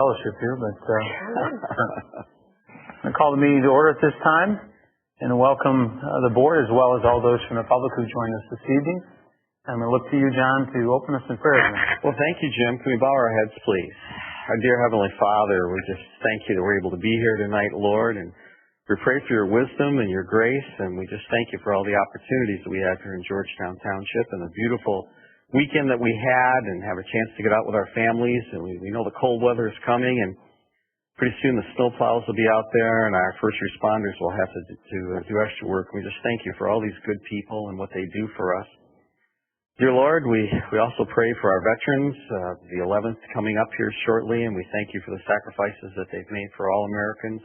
Fellowship here, but I'm going to call the meeting to order at this time and welcome the board as well as all those from the public who joined us this evening. I'm going to look to you, John, to open us in prayer. Well, thank you, Jim. Can we bow our heads, please? Our dear Heavenly Father, we just thank you that we're able to be here tonight, Lord, and we pray for your wisdom and your grace, and we just thank you for all the opportunities that we have here in Georgetown Township and the beautiful weekend that we had and have a chance to get out with our families. And we know the cold weather is coming, and pretty soon the snowplows will be out there, and our first responders will have to do extra work. We just thank you for all these good people and what they do for us. Dear Lord, we also pray for our veterans, the 11th coming up here shortly, and we thank you for the sacrifices that they've made for all Americans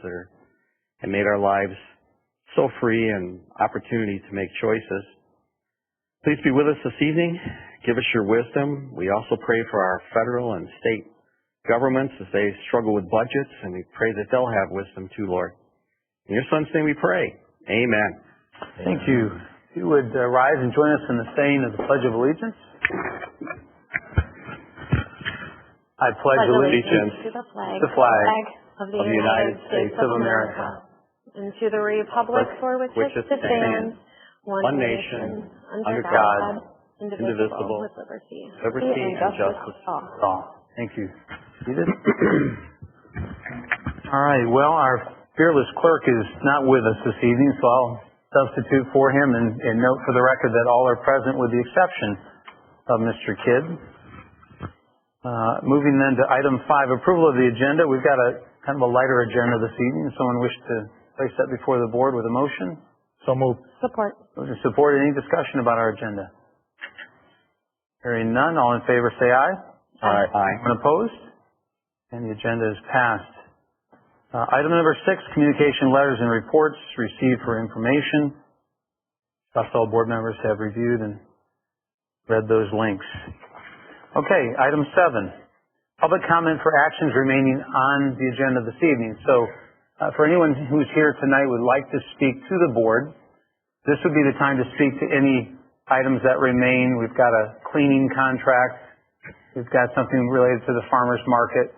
and made our lives so free and opportunity to make choices. Please be with us this evening. Give us your wisdom. We also pray for our federal and state governments as they struggle with budgets, and we pray that they'll have wisdom too, Lord. In your Son's name we pray. Amen. Thank you. If you would rise and join us in the saying of the Pledge of Allegiance. I pledge allegiance to the flag of the United States of America and to the republic for which it stands, one nation, under God, indivisible, with liberty and justice for all. Thank you. All right. Well, our fearless clerk is not with us this evening, so I'll substitute for him and note for the record that all are present with the exception of Mr. Kidd. Moving then to item 5, approval of the agenda. We've got a kind of a lighter agenda this evening. Someone wish to place that before the board with a motion? So moved. Support. Support. Any discussion about our agenda? Hearing none, all in favor say aye. Aye. Anyone opposed? And the agenda is passed. Item number 6, communication letters and reports received for information. Trust all board members have reviewed and read those links. Okay, item 7, public comment for actions remaining on the agenda this evening. So for anyone who's here tonight would like to speak to the board, this would be the time to speak to any items that remain. We've got a cleaning contract. We've got something related to the farmer's market.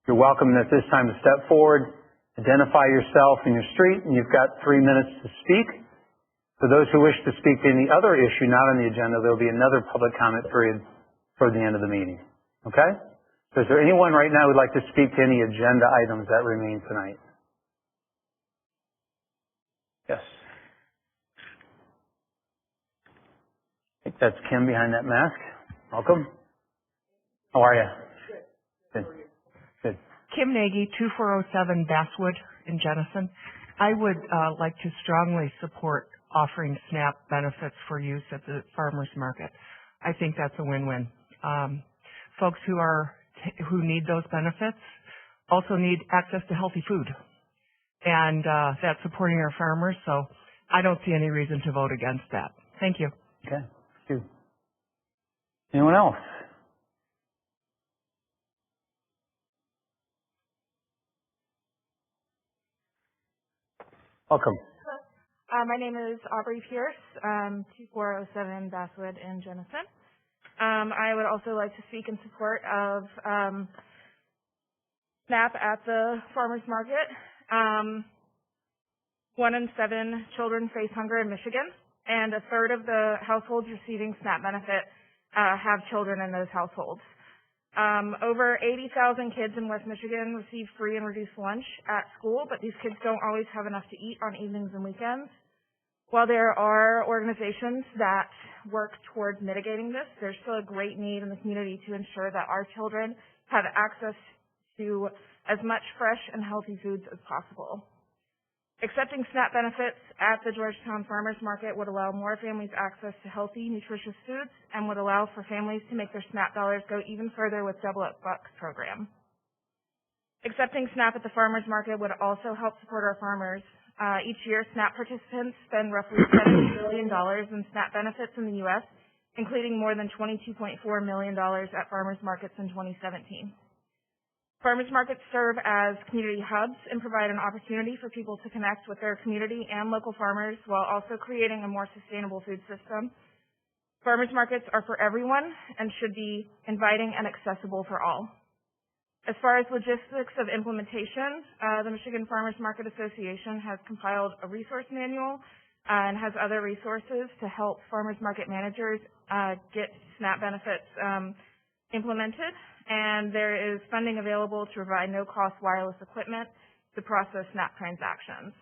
You're welcome at this time to step forward, identify yourself and your street, and you've got 3 minutes to speak. For those who wish to speak to any other issue not on the agenda, there will be another public comment period for the end of the meeting. Okay? So is there anyone right now who would like to speak to any agenda items that remain tonight? Yes. I think that's Kim behind that mask. Welcome. How are you? Good. Good. Kim Nagy, 2407 Basswood in Jenison. I would like to strongly support offering SNAP benefits for use at the farmers market. I think that's a win-win. Folks who need those benefits also need access to healthy food, and that's supporting our farmers. So I don't see any reason to vote against that. Thank you. Okay. Thank you. Anyone else? Welcome. My name is Aubrey Pierce, 2407 Basswood in Jenison. I would also like to speak in support of SNAP at the farmers market. 1 in 7 children face hunger in Michigan, and 1/3 of the households receiving SNAP benefit have children in those households. Over 80,000 kids in West Michigan receive free and reduced lunch at school, but these kids don't always have enough to eat on evenings and weekends. While there are organizations that work towards mitigating this, there's still a great need in the community to ensure that our children have access to as much fresh and healthy foods as possible. Accepting SNAP benefits at the Georgetown Farmers Market would allow more families access to healthy, nutritious foods and would allow for families to make their SNAP dollars go even further with Double Up Bucks program. Accepting SNAP at the farmers market would also help support our farmers. Each year, SNAP participants spend roughly $70 billion in SNAP benefits in the U.S., including more than $22.4 million at farmers markets in 2017. Farmers markets serve as community hubs and provide an opportunity for people to connect with their community and local farmers while also creating a more sustainable food system. Farmers markets are for everyone and should be inviting and accessible for all. As far as logistics of implementation, the Michigan Farmers Market Association has compiled a resource manual and has other resources to help farmers market managers get SNAP benefits implemented. And there is funding available to provide no-cost wireless equipment to process SNAP transactions.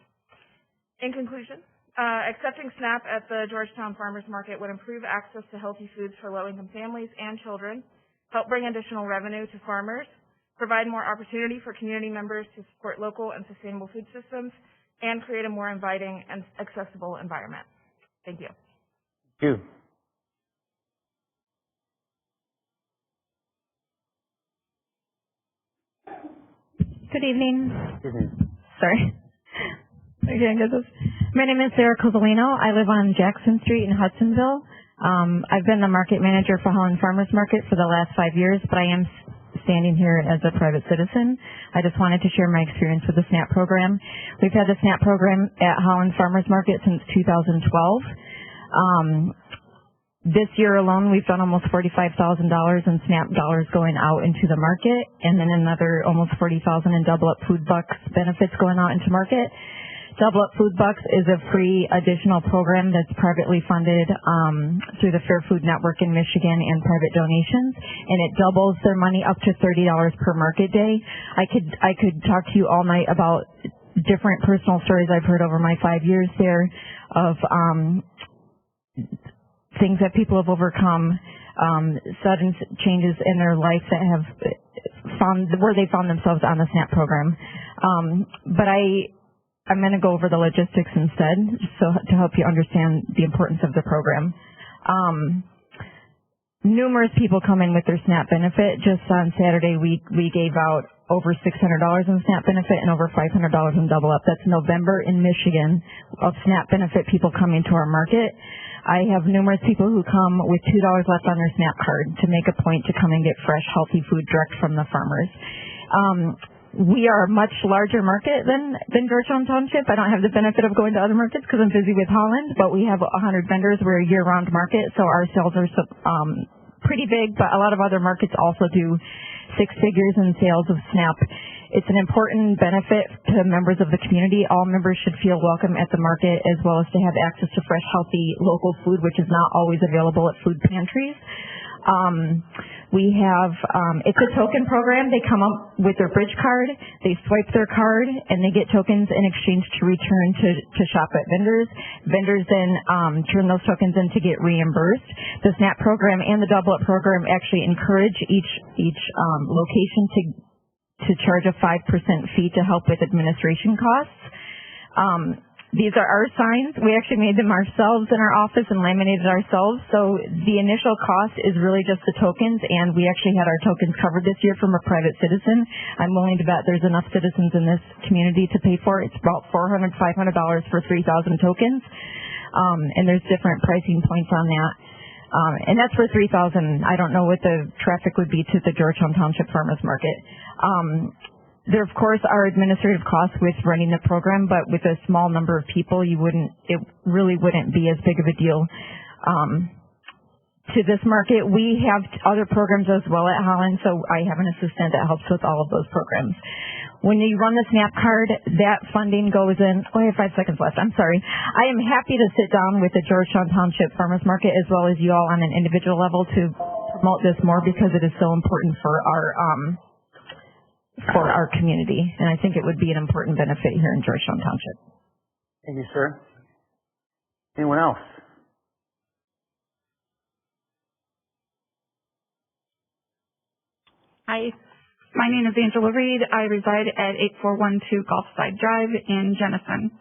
In conclusion, accepting SNAP at the Georgetown Farmers Market would improve access to healthy foods for low-income families and children, help bring additional revenue to farmers, provide more opportunity for community members to support local and sustainable food systems, and create a more inviting and accessible environment. Thank you. Thank you. Good evening. Good evening. Sorry. My name is Sarah Cozzolino. I live on Jackson Street in Hudsonville. I've been the market manager for Holland Farmers Market for the last 5 years, but I am standing here as a private citizen. I just wanted to share my experience with the SNAP program. We've had the SNAP program at Holland Farmers Market since 2012. This year alone, we've done almost $45,000 in SNAP dollars going out into the market, and then another almost $40,000 in Double Up Food Bucks benefits going out into market. Double Up Food Bucks is a free additional program that's privately funded through the Fair Food Network in Michigan and private donations, and it doubles their money up to $30 per market day. I could talk to you all night about different personal stories I've heard over my 5 years there of things that people have overcome, sudden changes in their life that have where they found themselves on the SNAP program. But I'm going to go over the logistics instead, so to help you understand the importance of the program. Numerous people come in with their SNAP benefit. Just on Saturday, we gave out over $600 in SNAP benefit and over $500 in Double Up. That's November in Michigan of SNAP benefit people coming to our market. I have numerous people who come with $2 left on their SNAP card to make a point to come and get fresh, healthy food direct from the farmers. We are a much larger market than Georgetown Township. I don't have the benefit of going to other markets because I'm busy with Holland, but we have 100 vendors. We're a year-round market, so our sales are pretty big, but a lot of other markets also do 6 figures in sales of SNAP. It's an important benefit to members of the community. All members should feel welcome at the market, as well as to have access to fresh, healthy, local food, which is not always available at food pantries. We have, it's a token program. They come up with their bridge card, they swipe their card, and they get tokens in exchange to return to shop at vendors. Vendors then turn those tokens in to get reimbursed. The SNAP program and the Double Up program actually encourage each location to charge a 5% fee to help with administration costs. These are our signs. We actually made them ourselves in our office and laminated ourselves. So the initial cost is really just the tokens, and we actually had our tokens covered this year from a private citizen. I'm willing to bet there's enough citizens in this community to pay for it. It's about $400, $500 for 3,000 tokens, and there's different pricing points on that. And that's for 3,000. I don't know what the traffic would be to the Georgetown Township Farmers Market. There, of course, are administrative costs with running the program, but with a small number of people, it really wouldn't be as big of a deal to this market. We have other programs as well at Holland, so I have an assistant that helps with all of those programs. When you run the SNAP card, that funding goes in. Oh, I have 5 seconds left. I'm sorry. I am happy to sit down with the Georgetown Township Farmers Market as well as you all on an individual level to promote this more, because it is so important for our community, and I think it would be an important benefit here in Georgetown Township. Thank you, sir. Anyone else? Hi, my name is Angela Reed. I reside at 8412 Gulfside Drive in Jenison.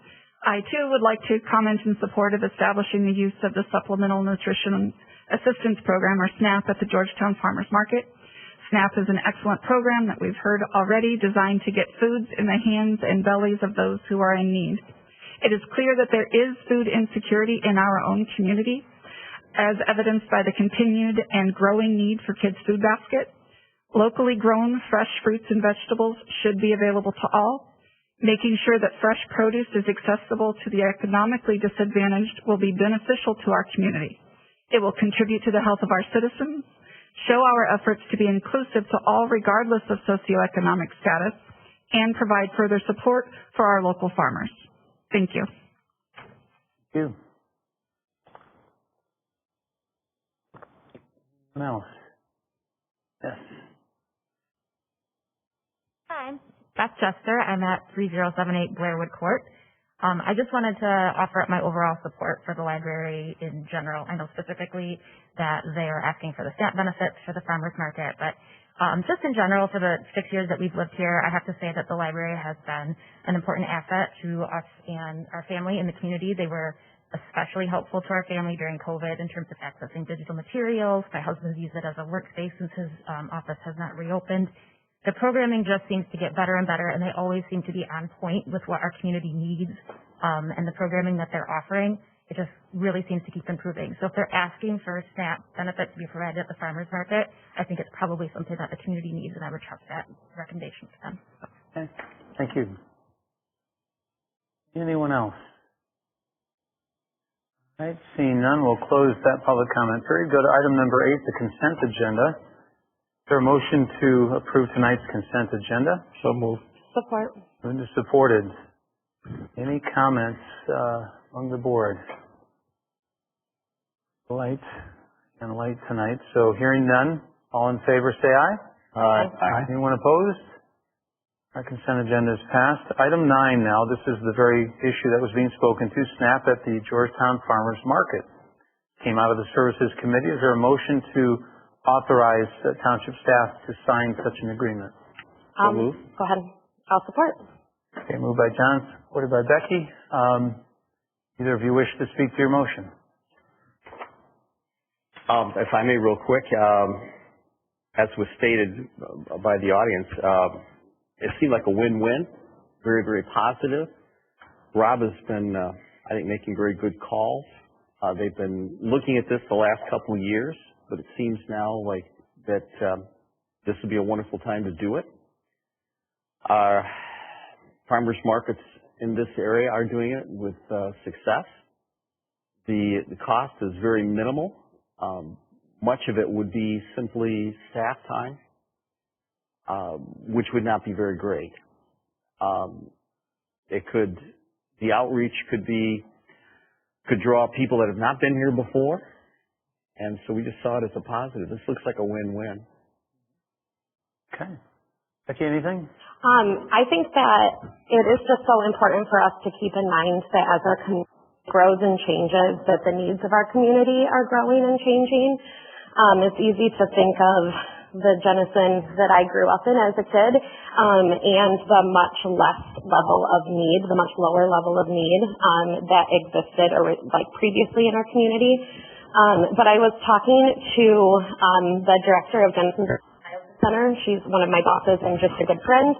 I, too, would like to comment in support of establishing the use of the Supplemental Nutrition Assistance Program, or SNAP, at the Georgetown Farmers Market. SNAP is an excellent program that we've heard already, designed to get foods in the hands and bellies of those who are in need. It is clear that there is food insecurity in our own community, as evidenced by the continued and growing need for kids' food basket. Locally grown fresh fruits and vegetables should be available to all. Making sure that fresh produce is accessible to the economically disadvantaged will be beneficial to our community. It will contribute to the health of our citizens, show our efforts to be inclusive to all regardless of socioeconomic status, and provide further support for our local farmers. Thank you. Thank you. Anyone else? Yes. Hi, Beth Chester. I'm at 3078 Blairwood Court. I just wanted to offer up my overall support for the library in general. I know specifically that they are asking for the SNAP benefits for the farmers market, but just in general, for the 6 years that we've lived here, I have to say that the library has been an important asset to us and our family in the community. They were especially helpful to our family during COVID in terms of accessing digital materials. My husband's used it as a workspace since his office has not reopened. The programming just seems to get better and better, and they always seem to be on point with what our community needs, and the programming that they're offering, it just really seems to keep improving. So if they're asking for SNAP benefits to be provided at the farmers market, I think it's probably something that the community needs, and I would trust that recommendation to them. Okay. Thank you. Anyone else? All right, seeing none, we'll close that public comment period. Go to item number 8, the consent agenda. Is there a motion to approve tonight's consent agenda? So moved. Support. Moved and supported. Any comments on the board? Light tonight. So hearing none, all in favor say aye. Aye. Aye. Anyone opposed? Our consent agenda is passed. Item 9 now. This is the very issue that was being spoken to, SNAP at the Georgetown Farmers Market. Came out of the Services Committee. Is there a motion to authorize township staff to sign such an agreement? So move. Go ahead. I'll support. Okay, moved by John, supported by Becky. Either of you wish to speak to your motion? If I may real quick, as was stated by the audience, it seemed like a win-win, very, very positive. Rob has been, I think, making very good calls. They've been looking at this the last couple of years, but it seems now like that this would be a wonderful time to do it. Our farmers markets in this area are doing it with success. The cost is very minimal. Much of it would be simply staff time, which would not be very great. The outreach could draw people that have not been here before, and so we just saw it as a positive. This looks like a win-win. Okay. Becky, anything? I think that it is just so important for us to keep in mind that as our community grows and changes, that the needs of our community are growing and changing. It's easy to think of the Jenison that I grew up in as a kid, and the much less level of need, the much lower level of need that existed previously in our community. But I was talking to the director of Jenison Center. She's one of my bosses and just a good friend.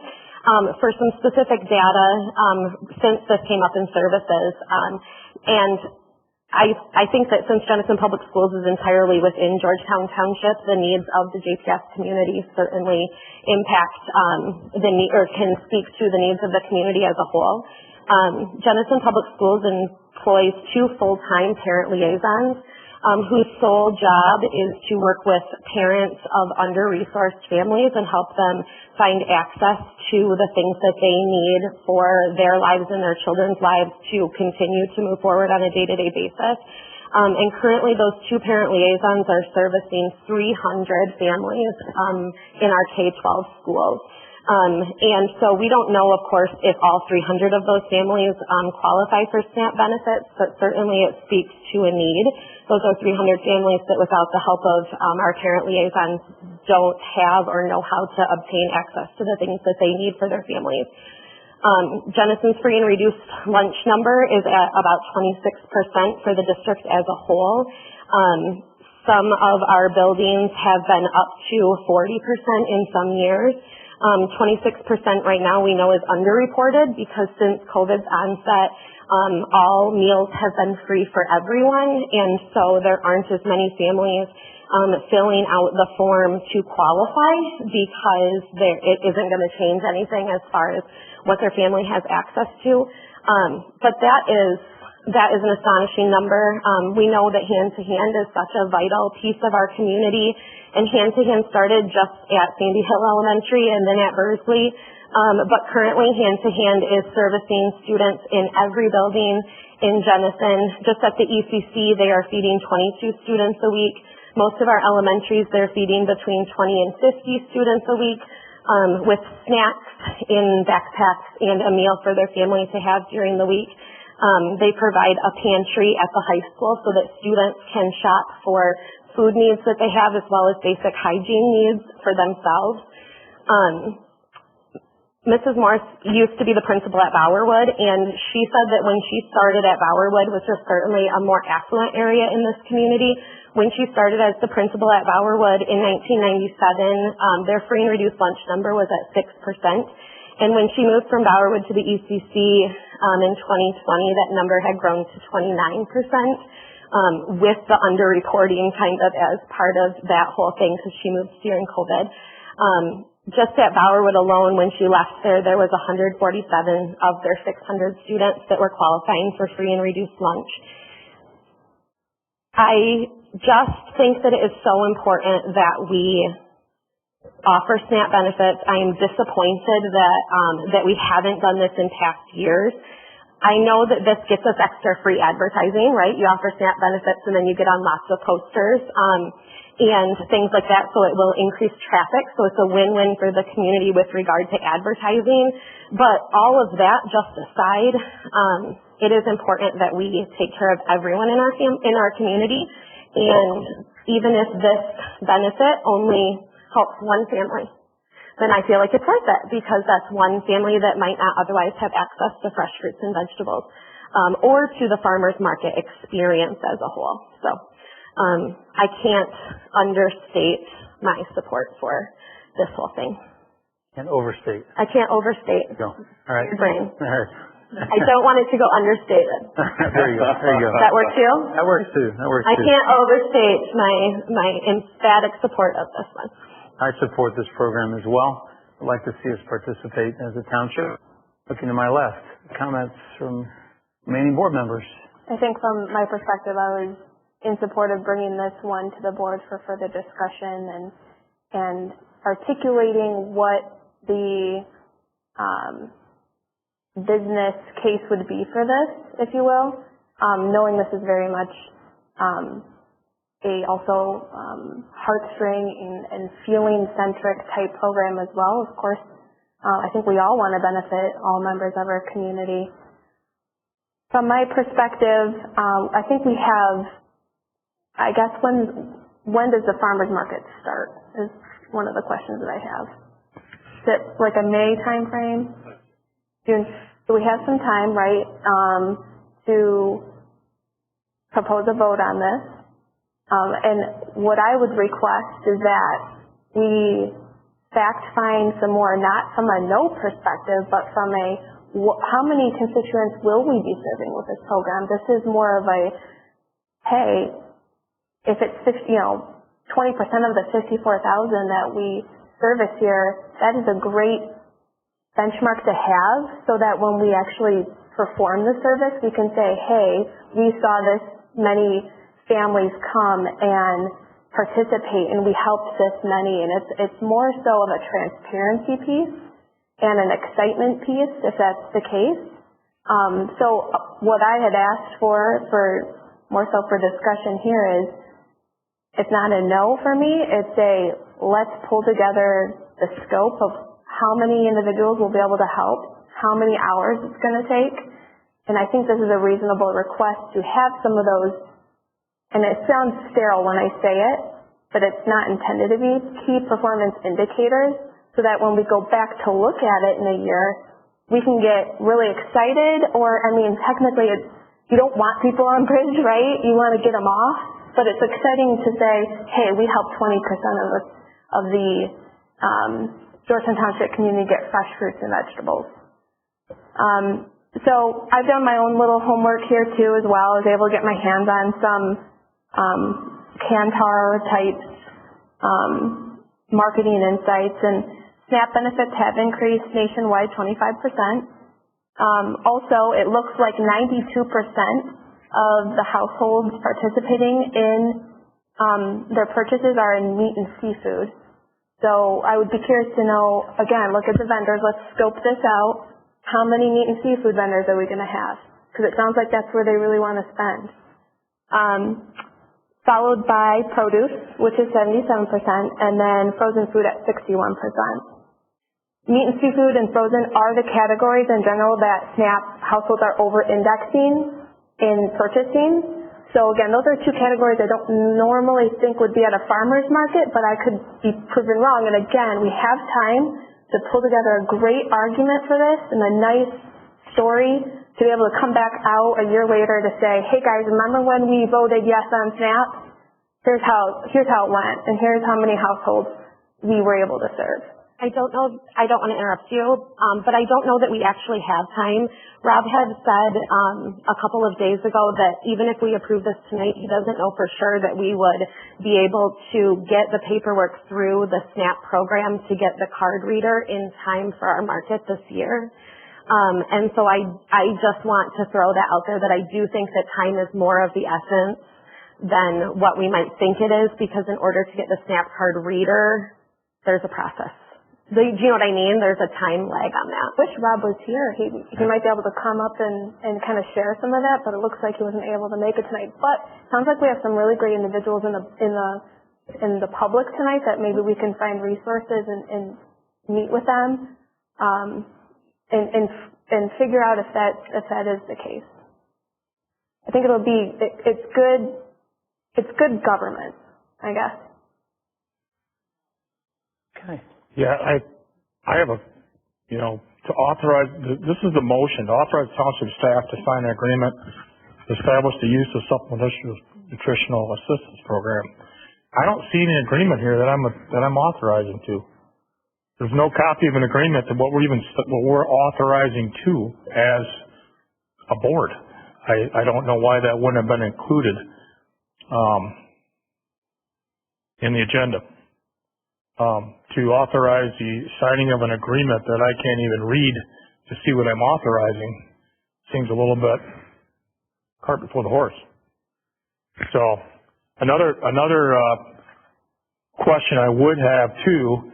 For some specific data since this came up in services, and I think that since Jenison Public Schools is entirely within Georgetown Township, the needs of the JPS community certainly impact the need, or can speak to the needs of the community as a whole. Jenison Public Schools employs 2 full-time parent liaisons whose sole job is to work with parents of under-resourced families and help them find access to the things that they need for their lives and their children's lives to continue to move forward on a day-to-day basis. And currently those 2 parent liaisons are servicing 300 families in our K-12 schools. And so we don't know, of course, if all 300 of those families qualify for SNAP benefits, but certainly it speaks to a need. Those are 300 families that without the help of our parent liaisons don't have or know how to obtain access to the things that they need for their families. Jenison's free and reduced lunch number is at about 26% for the district as a whole. Some of our buildings have been up to 40% in some years. 26% right now we know is underreported because since COVID's onset, all meals have been free for everyone, and so there aren't as many families filling out the form to qualify because it isn't going to change anything as far as what their family has access to. But that is that is an astonishing number. We know that hand-to-hand is such a vital piece of our community, and hand-to-hand started just at Sandy Hill Elementary and then at Bursley. But currently, hand-to-hand is servicing students in every building in Jenison. Just at the ECC, they are feeding 22 students a week. Most of our elementaries, they're feeding between 20 and 50 students a week, with snacks in backpacks and a meal for their family to have during the week. They provide a pantry at the high school so that students can shop for food needs that they have as well as basic hygiene needs for themselves. Mrs. Morris used to be the principal at Bowerwood, and she said that when she started at Bowerwood, which is certainly a more affluent area in this community, when she started as the principal at Bowerwood in 1997, their free and reduced lunch number was at 6%. And when she moved from Bowerwood to the ECC in 2020, that number had grown to 29%, with the underreporting kind of as part of that whole thing because she moved during COVID. Just at Bowerwood alone, when she left there was 147 of their 600 students that were qualifying for free and reduced lunch. I just think that it is so important that we offer SNAP benefits. I am disappointed that we haven't done this in past years. I know that this gets us extra free advertising, right? You offer SNAP benefits and then you get on lots of posters and things like that, so it will increase traffic. So it's a win-win for the community with regard to advertising. But all of that just aside, it is important that we take care of everyone in our community. And even if this benefit only helps one family, then I feel like it's worth it because that's one family that might not otherwise have access to fresh fruits and vegetables or to the farmer's market experience as a whole. So I can't understate my support for this whole thing. Can't overstate. I can't overstate. Go. All right. Your brain. All right. I don't want it to go understated. There you go. There you go. That work too? That works too. That works I too. can't overstate my emphatic support of this one. I support this program as well. I'd like to see us participate as a township. Looking to my left, comments from remaining board members. I think from my perspective, I was in support of bringing this one to the board for further discussion and articulating what the business case would be for this, if you will, knowing this is very much also heartstring and feeling-centric type program as well. Of course, I think we all want to benefit all members of our community. From my perspective, I think we have, I guess, when does the farmers market start is one of the questions that I have. Is it like a May time frame? June? So we have some time, right, to propose a vote on this. And what I would request is that we fact-find some more, not from a no perspective, but from a how many constituents will we be serving with this program? This is more of a, hey, if it's 20% of the 54,000 that we service here, that is a great benchmark to have so that when we actually perform the service, we can say, hey, we saw this many families come and participate and we helped this many. And it's more so of a transparency piece and an excitement piece if that's the case. So what I had asked for more so for discussion here is, it's not a no for me, it's a let's pull together the scope of how many individuals will be able to help, how many hours it's going to take. And I think this is a reasonable request to have some of those, and it sounds sterile when I say it, but it's not intended to be, key performance indicators, so that when we go back to look at it in a year, we can get really excited, or, I mean, technically you don't want people on bridge, right? You want to get them off. But it's exciting to say, hey, we helped 20% of the Georgetown Township community get fresh fruits and vegetables. So I've done my own little homework here too as well. I was able to get my hands on some Kantar type marketing insights, and SNAP benefits have increased nationwide 25%. Also, it looks like 92% of the households participating in their purchases are in meat and seafood. So I would be curious to know, again, look at the vendors, let's scope this out. How many meat and seafood vendors are we going to have? Because it sounds like that's where they really want to spend. Followed by produce, which is 77%, and then frozen food at 61%. Meat and seafood and frozen are the categories in general that SNAP households are over-indexing in purchasing. So again, those are two categories I don't normally think would be at a farmer's market, but I could be proven wrong. And again, we have time to pull together a great argument for this and a nice story to be able to come back out a year later to say, hey guys, remember when we voted yes on SNAP? Here's how it went, and here's how many households we were able to serve. I don't want to interrupt you, but I don't know that we actually have time. Rob had said a couple of days ago that even if we approve this tonight, he doesn't know for sure that we would be able to get the paperwork through the SNAP program to get the card reader in time for our market this year. And so I just want to throw that out there that I do think that time is more of the essence than what we might think it is, because in order to get the SNAP card reader, there's a process. Do you know what I mean? There's a time lag on that. Wish Rob was here. He might be able to come up and kind of share some of that, but it looks like he wasn't able to make it tonight. But it sounds like we have some really great individuals in the public tonight that maybe we can find resources and meet with them and figure out if that is the case. I think it's good government, I guess. Okay. Yeah, I have to authorize, this is the motion, to authorize township staff to sign an agreement to establish the use of supplemental nutritional assistance program. I don't see any agreement here that I'm authorizing to. There's no copy of an agreement to what we're authorizing to as a board. I don't know why that wouldn't have been included in the agenda. To authorize the signing of an agreement that I can't even read to see what I'm authorizing seems a little bit cart before the horse. So another question I would have too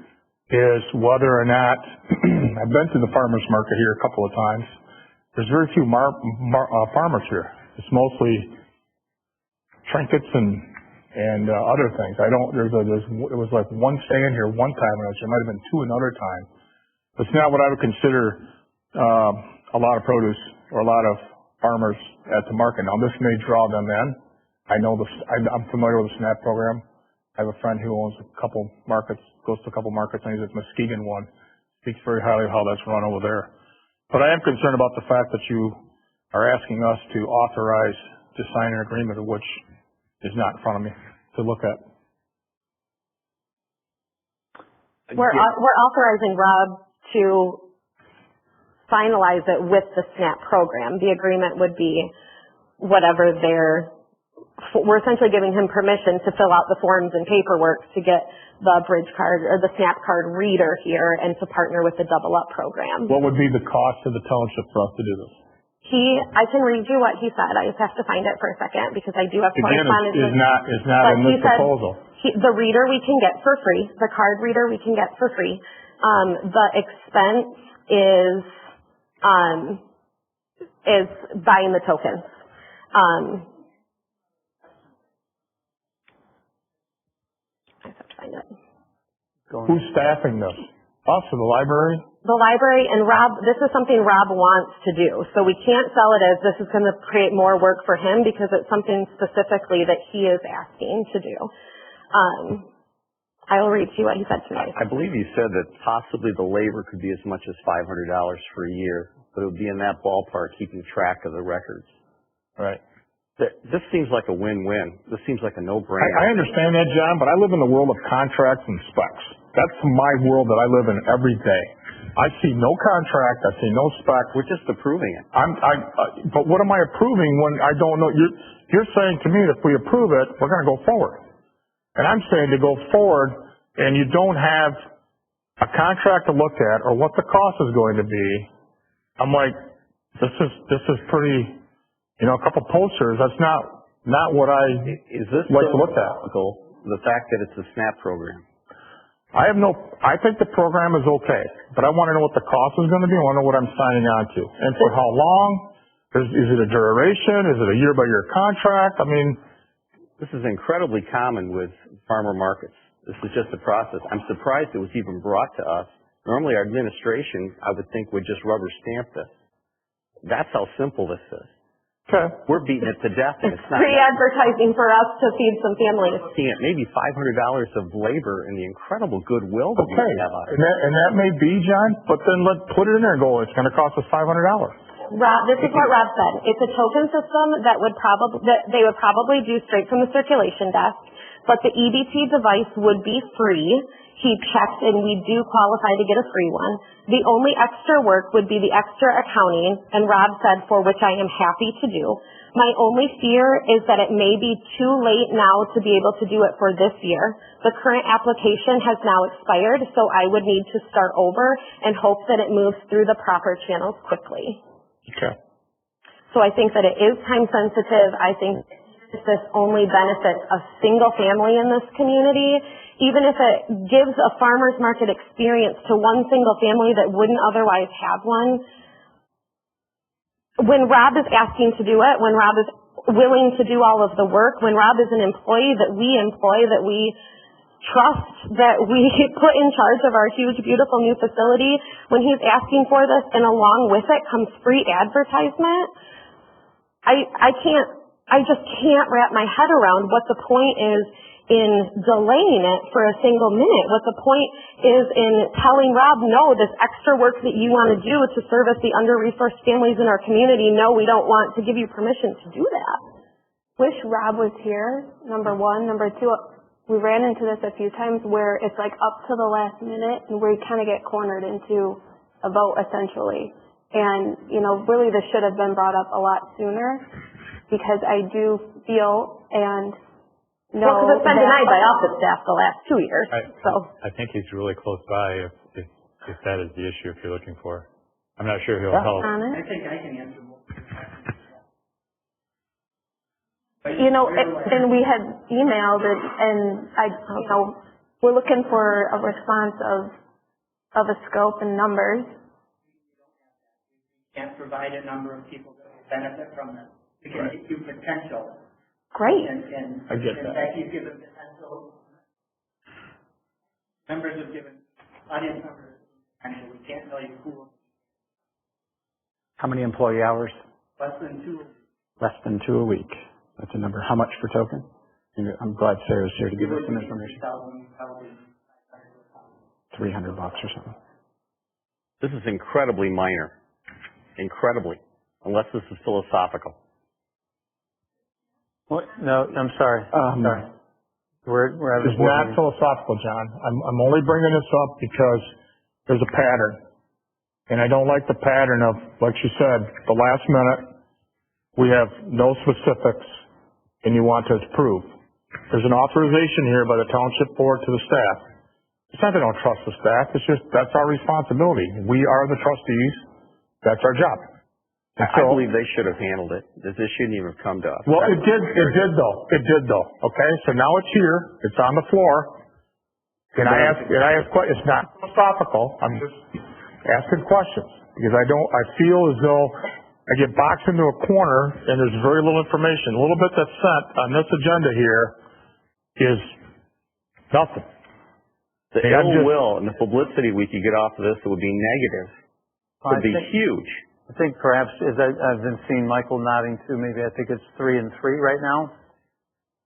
is whether or not I've been to the farmers market here a couple of times. There's very few farmers here. It's mostly trinkets and other things. It was like one stand here one time, and it might have been two another time. It's not what I would consider a lot of produce or a lot of farmers at the market. Now, this may draw them in. I'm familiar with the SNAP program. I have a friend who owns a couple markets, goes to a couple markets, and he's at Muskegon one. Speaks very highly of how that's run over there. But I am concerned about the fact that you are asking us to authorize to sign an agreement of which is not in front of me to look at. We're authorizing Rob to finalize it with the SNAP program. The agreement would be whatever we're essentially giving him permission to fill out the forms and paperwork to get the bridge card or the SNAP card reader here and to partner with the Double Up program. What would be the cost to the township for us to do this? I can read you what he said. I just have to find it for a second because I do have correspondence. Again, is not in this proposal. The reader we can get for free. The card reader we can get for free. The expense is buying the tokens. I have to find it. Who's staffing this? Us or the library? The library, and Rob, this is something Rob wants to do. So we can't sell it as this is going to create more work for him because it's something specifically that he is asking to do. I will read to you what he said tonight. I believe you said that possibly the labor could be as much as $500 for a year, but it would be in that ballpark keeping track of the records. Right. This seems like a win-win. This seems like a no-brainer. I understand that, John, but I live in the world of contracts and specs. That's my world that I live in every day. I see no contract. I see no spec. We're just approving it. But what am I approving when I don't know? You're saying to me that if we approve it, we're going to go forward. And I'm saying to go forward and you don't have a contract to look at or what the cost is going to be. I'm like, this is pretty You know, a couple posters, that's not what I Is this like to look at. topical, the fact that it's a SNAP program? I think the program is okay, but I want to know what the cost is going to be. I want to know what I'm signing on to. And for how long? Is it a duration? Is it a year-by-year contract? I mean, This is incredibly common with farmer markets. This is just a process. I'm surprised it was even brought to us. Normally our administration, I would think, would just rubber stamp this. That's how simple this is. okay. We're beating it to death, and it's not. Free advertising for us to feed some families. Looking at maybe $500 of labor and the incredible goodwill that we Okay, have out of and that may be, John, but then let's put it in there and go, it's going to cost us $500. Rob, this is what Rob said. It's a token system that they would probably do straight from the circulation desk, but the EBT device would be free. He checked and we do qualify to get a free one. The only extra work would be the extra accounting, and Rob said, for which I am happy to do. My only fear is that it may be too late now to be able to do it for this year. The current application has now expired, so I would need to start over and hope that it moves through the proper channels quickly. Okay. So I think that it is time sensitive. I think this only benefits a single family in this community. Even if it gives a farmer's market experience to one single family that wouldn't otherwise have one. When Rob is asking to do it, when Rob is willing to do all of the work, when Rob is an employee that we employ, that we trust, that we put in charge of our huge, beautiful new facility, when he's asking for this and along with it comes free advertisement, I just can't wrap my head around what the point is in delaying it for a single minute, what the point is in telling Rob, no, this extra work that you want to do to service the under-resourced families in our community, no, we don't want to give you permission to do that. Wish Rob was here, number one. Number two, we ran into this a few times where it's like up to the last minute and we kind of get cornered into a vote essentially. And, you know, really this should have been brought up a lot sooner because I do feel and know because it's been denied by office staff the last 2 years. I think he's really close by if that is the issue if you're looking for. I'm not sure he'll help. I think I can answer more. You know, and we had emailed it, and you know, we're looking for a response of a scope and numbers. Can't provide a number of people that will benefit from this. We can give you potential. Great. And I get that. in fact, you've given potential. Members have given, audience members, potential. We can't tell you who. How many employee hours? Less than 2. Less than 2 a week. That's a number. How much per token? I'm glad Sarah's here to give us some information. $300 or something. This is incredibly minor. Incredibly. Unless this is philosophical. What? No, I'm sorry. Sorry. We're having It's not philosophical, John. I'm only bringing this up because there's a pattern. And I don't like the pattern of, like you said, the last minute, we have no specifics, and you want to approve. There's an authorization here by the township board to the staff. It's not that I don't trust the staff. It's just that's our responsibility. We are the trustees. That's our job. And I believe they should have handled it. This shouldn't even have come to us. Well, it did though. It did though. Okay, so now it's here. It's on the floor. And I ask, it's not philosophical. I'm just asking questions because I feel as though I get boxed into a corner and there's very little information. A little bit that's sent on this agenda here is nothing. The ill will and the publicity we could get off of this would be negative. Would be huge. I think perhaps, as I've been seeing Michael nodding to, maybe I think it's 3 and 3 right now.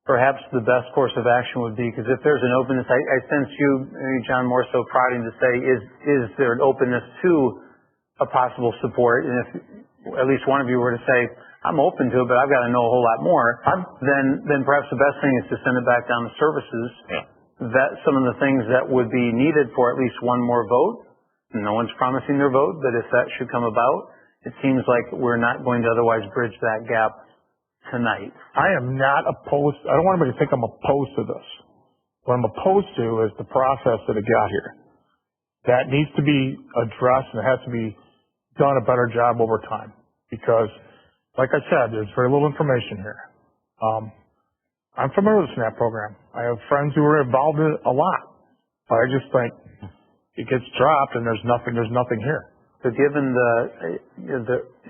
Perhaps the best course of action would be, because if there's an openness, I sense you, maybe John, more so prodding to say, is there an openness to a possible support? And if at least one of you were to say, I'm open to it, but I've got to know a whole lot more, then perhaps the best thing is to send it back down to services. That some of the things that would be needed for at least one more vote. No one's promising their vote, but if that should come about, it seems like we're not going to otherwise bridge that gap tonight. I am not opposed. I don't want anybody to think I'm opposed to this. What I'm opposed to is the process that it got here. That needs to be addressed and it has to be done a better job over time. Because like I said, there's very little information here. I'm familiar with the SNAP program. I have friends who are involved in it a lot. But I just think it gets dropped and there's nothing here. So given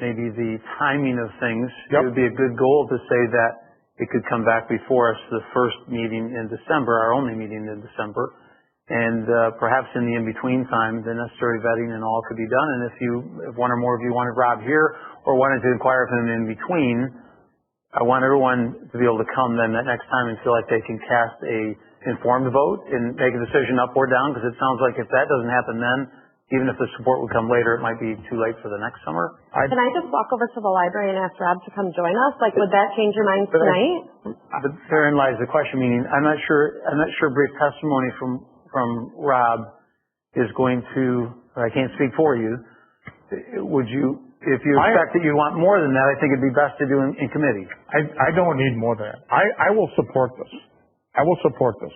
maybe the timing of things, Yep. it would be a good goal to say that it could come back before us the first meeting in December, our only meeting in December. And perhaps in the in-between time, the necessary vetting and all could be done. And if one or more of you wanted Rob here or wanted to inquire of him in between, I want everyone to be able to come then that next time and feel like they can cast a informed vote and make a decision up or down, because it sounds like if that doesn't happen then, even if the support would come later, it might be too late for the next summer. Can I just walk over to the library and ask Rob to come join us? Like, would that change your mind tonight? But therein lies the question, meaning I'm not sure brief testimony from Rob is going to, I can't speak for you, would you, if you expect that you want more than that, I think it'd be best to do in committee. I don't need more than that. I will support this. I will support this.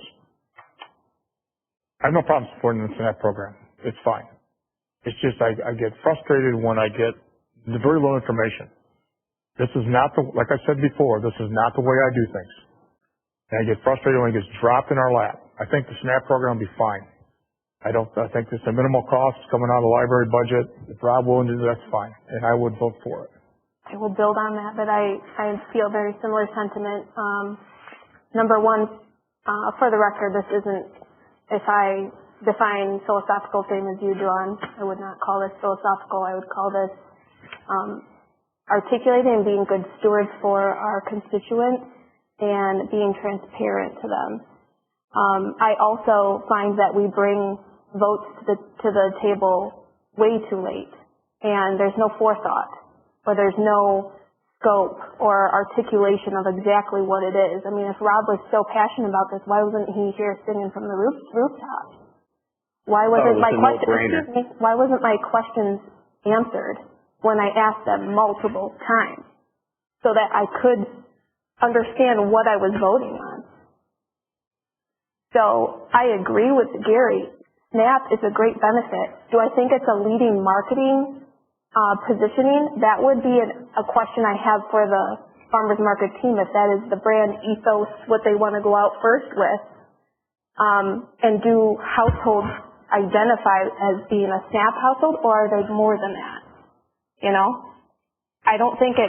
I have no problem supporting the SNAP program. It's fine. It's just I get frustrated when I get very little information. This is not like I said before, this is not the way I do things. And I get frustrated when it gets dropped in our lap. I think the SNAP program will be fine. I think it's a minimal cost coming out of the library budget. If Rob willing to do that, that's fine. And I would vote for it. I will build on that, but I feel very similar sentiment. Number one, for the record, this isn't, if I define philosophical same as you, John, I would not call this philosophical. I would call this articulating and being good stewards for our constituents and being transparent to them. I also find that we bring votes to the table way too late, and there's no forethought, or there's no scope or articulation of exactly what it is. I mean, if Rob was so passionate about this, why wasn't he here singing from the rooftops? Why wasn't my questions answered when I asked them multiple times so that I could understand what I was voting on? So I agree with Gary. SNAP is a great benefit. Do I think it's a leading marketing positioning? That would be a question I have for the farmers market team, if that is the brand ethos, what they want to go out first with. And do households identify as being a SNAP household, or are they more than that? You know? I don't think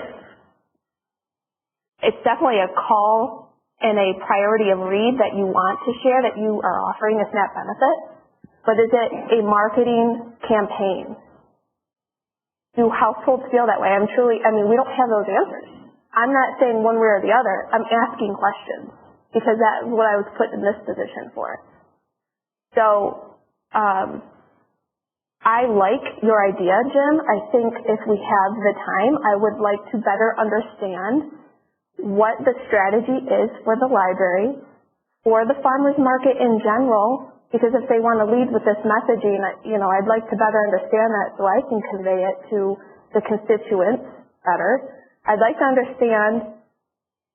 it's definitely a call and a priority of read that you want to share that you are offering a SNAP benefit, but is it a marketing campaign? Do households feel that way? We don't have those answers. I'm not saying one way or the other. I'm asking questions because that's what I was put in this position for. So, I like your idea, Jim. I think if we have the time, I would like to better understand what the strategy is for the library, for the farmers market in general, because if they want to lead with this messaging, I'd like to better understand that so I can convey it to the constituents better. I'd like to understand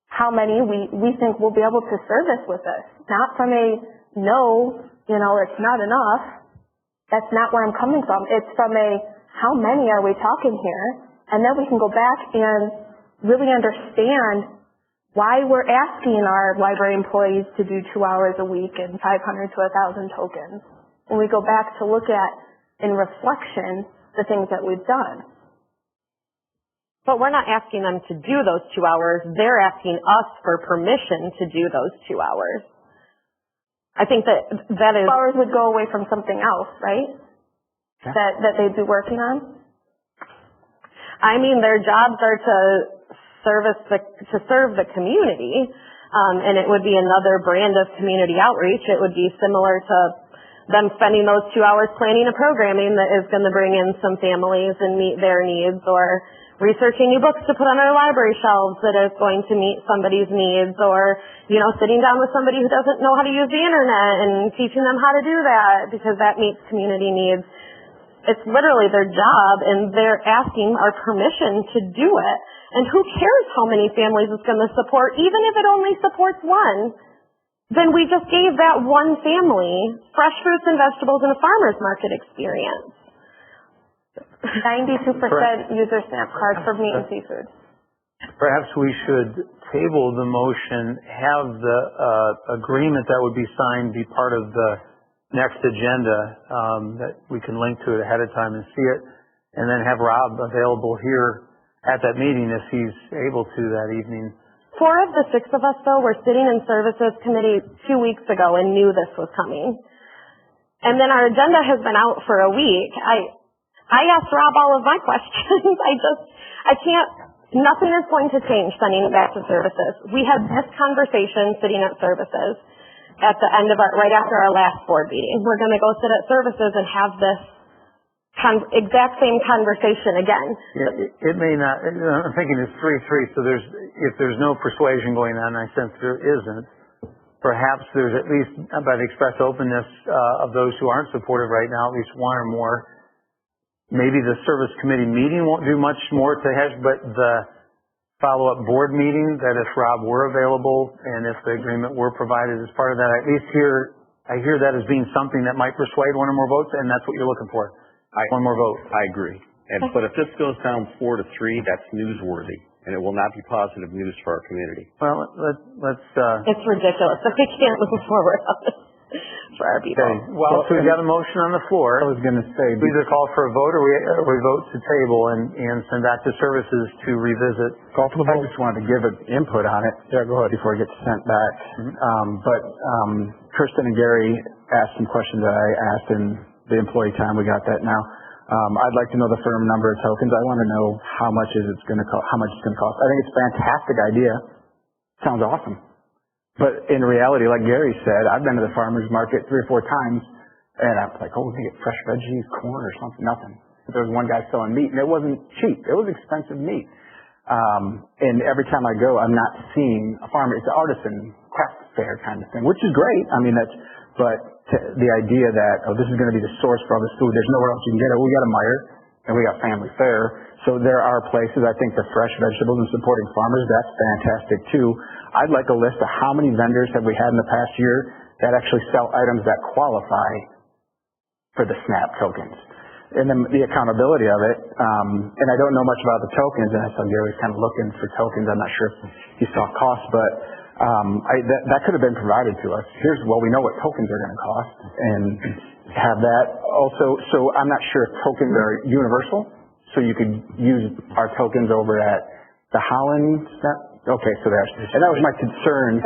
how many we think we'll be able to service with this. Not from a no, it's not enough. That's not where I'm coming from. It's from a how many are we talking here? And then we can go back and really understand why we're asking our library employees to do 2 hours a week and 500 to 1,000 tokens. When we go back to look at, in reflection, the things that we've done. But we're not asking them to do those 2 hours. They're asking us for permission to do those 2 hours. I think that is... 2 hours would go away from something else, right? Yeah. That they'd be working on? Their jobs are to serve the community, and it would be another brand of community outreach. It would be similar to them spending those 2 hours planning a programming that is going to bring in some families and meet their needs, or researching new books to put on our library shelves that is going to meet somebody's needs, or, sitting down with somebody who doesn't know how to use the internet and teaching them how to do that because that meets community needs. It's literally their job, and they're asking our permission to do it. And who cares how many families it's going to support, even if it only supports one? Then we just gave that one family fresh fruits and vegetables and a farmer's market experience. 92% use their SNAP card for meat and seafood. Perhaps we should table the motion, have the agreement that would be signed be part of the next agenda, that we can link to it ahead of time and see it, and then have Rob available here at that meeting if he's able to that evening. 4 of the 6 of us, though, were sitting in services committee 2 weeks ago and knew this was coming. And then our agenda has been out for a week. I asked Rob all of my questions. I can't, nothing is going to change sending it back to services. We had this conversation sitting at services at the end of right after our last board meeting. We're going to go sit at services and have this exact same conversation again. Yeah, it may not, I'm thinking it's 3-3, so if there's no persuasion going on, I sense there isn't. Perhaps there's at least, by the express openness of those who aren't supportive right now, at least one or more. Maybe the service committee meeting won't do much more to hedge, but the follow-up board meeting, that if Rob were available and if the agreement were provided as part of that, at least I hear that as being something that might persuade one or more votes, and that's what you're looking for. One more vote. I agree. But if this goes down 4-3, that's newsworthy, and it will not be positive news for our community. Well, let's. It's ridiculous that we can't move forward on this for our people. Okay. Well, so we've got a motion on the floor. I was going to say, we either call for a vote or we vote to table and send back to services to revisit. Call for the vote. I just wanted to give an input on it. Yeah, go ahead. Before it gets sent back. But Kirsten and Gary asked some questions that I asked in the employee time. We got that now. I'd like to know the firm number of tokens. I want to know how much it's going to cost. I think it's a fantastic idea. Sounds awesome. But in reality, like Gary said, I've been to the farmer's market 3 or 4 times, and I'm like, oh, we can get fresh veggies, corn or something, nothing. But there was one guy selling meat, and it wasn't cheap. It was expensive meat. And every time I go, I'm not seeing a farmer. It's an artisan craft fair kind of thing, which is great. I mean, but the idea that, oh, this is going to be the source for all this food, there's nowhere else you can get it. We got a Meijer, and we got Family Fare. So there are places, I think the fresh vegetables and supporting farmers, that's fantastic too. I'd like a list of how many vendors have we had in the past year that actually sell items that qualify for the SNAP tokens. And then the accountability of it, and I don't know much about the tokens, and I saw Gary's kind of looking for tokens. I'm not sure if he saw costs, but that could have been provided to us. We know what tokens are going to cost, and have that also. So I'm not sure if tokens are universal, so you could use our tokens over at the Holland SNAP. Okay, so and that was my concern.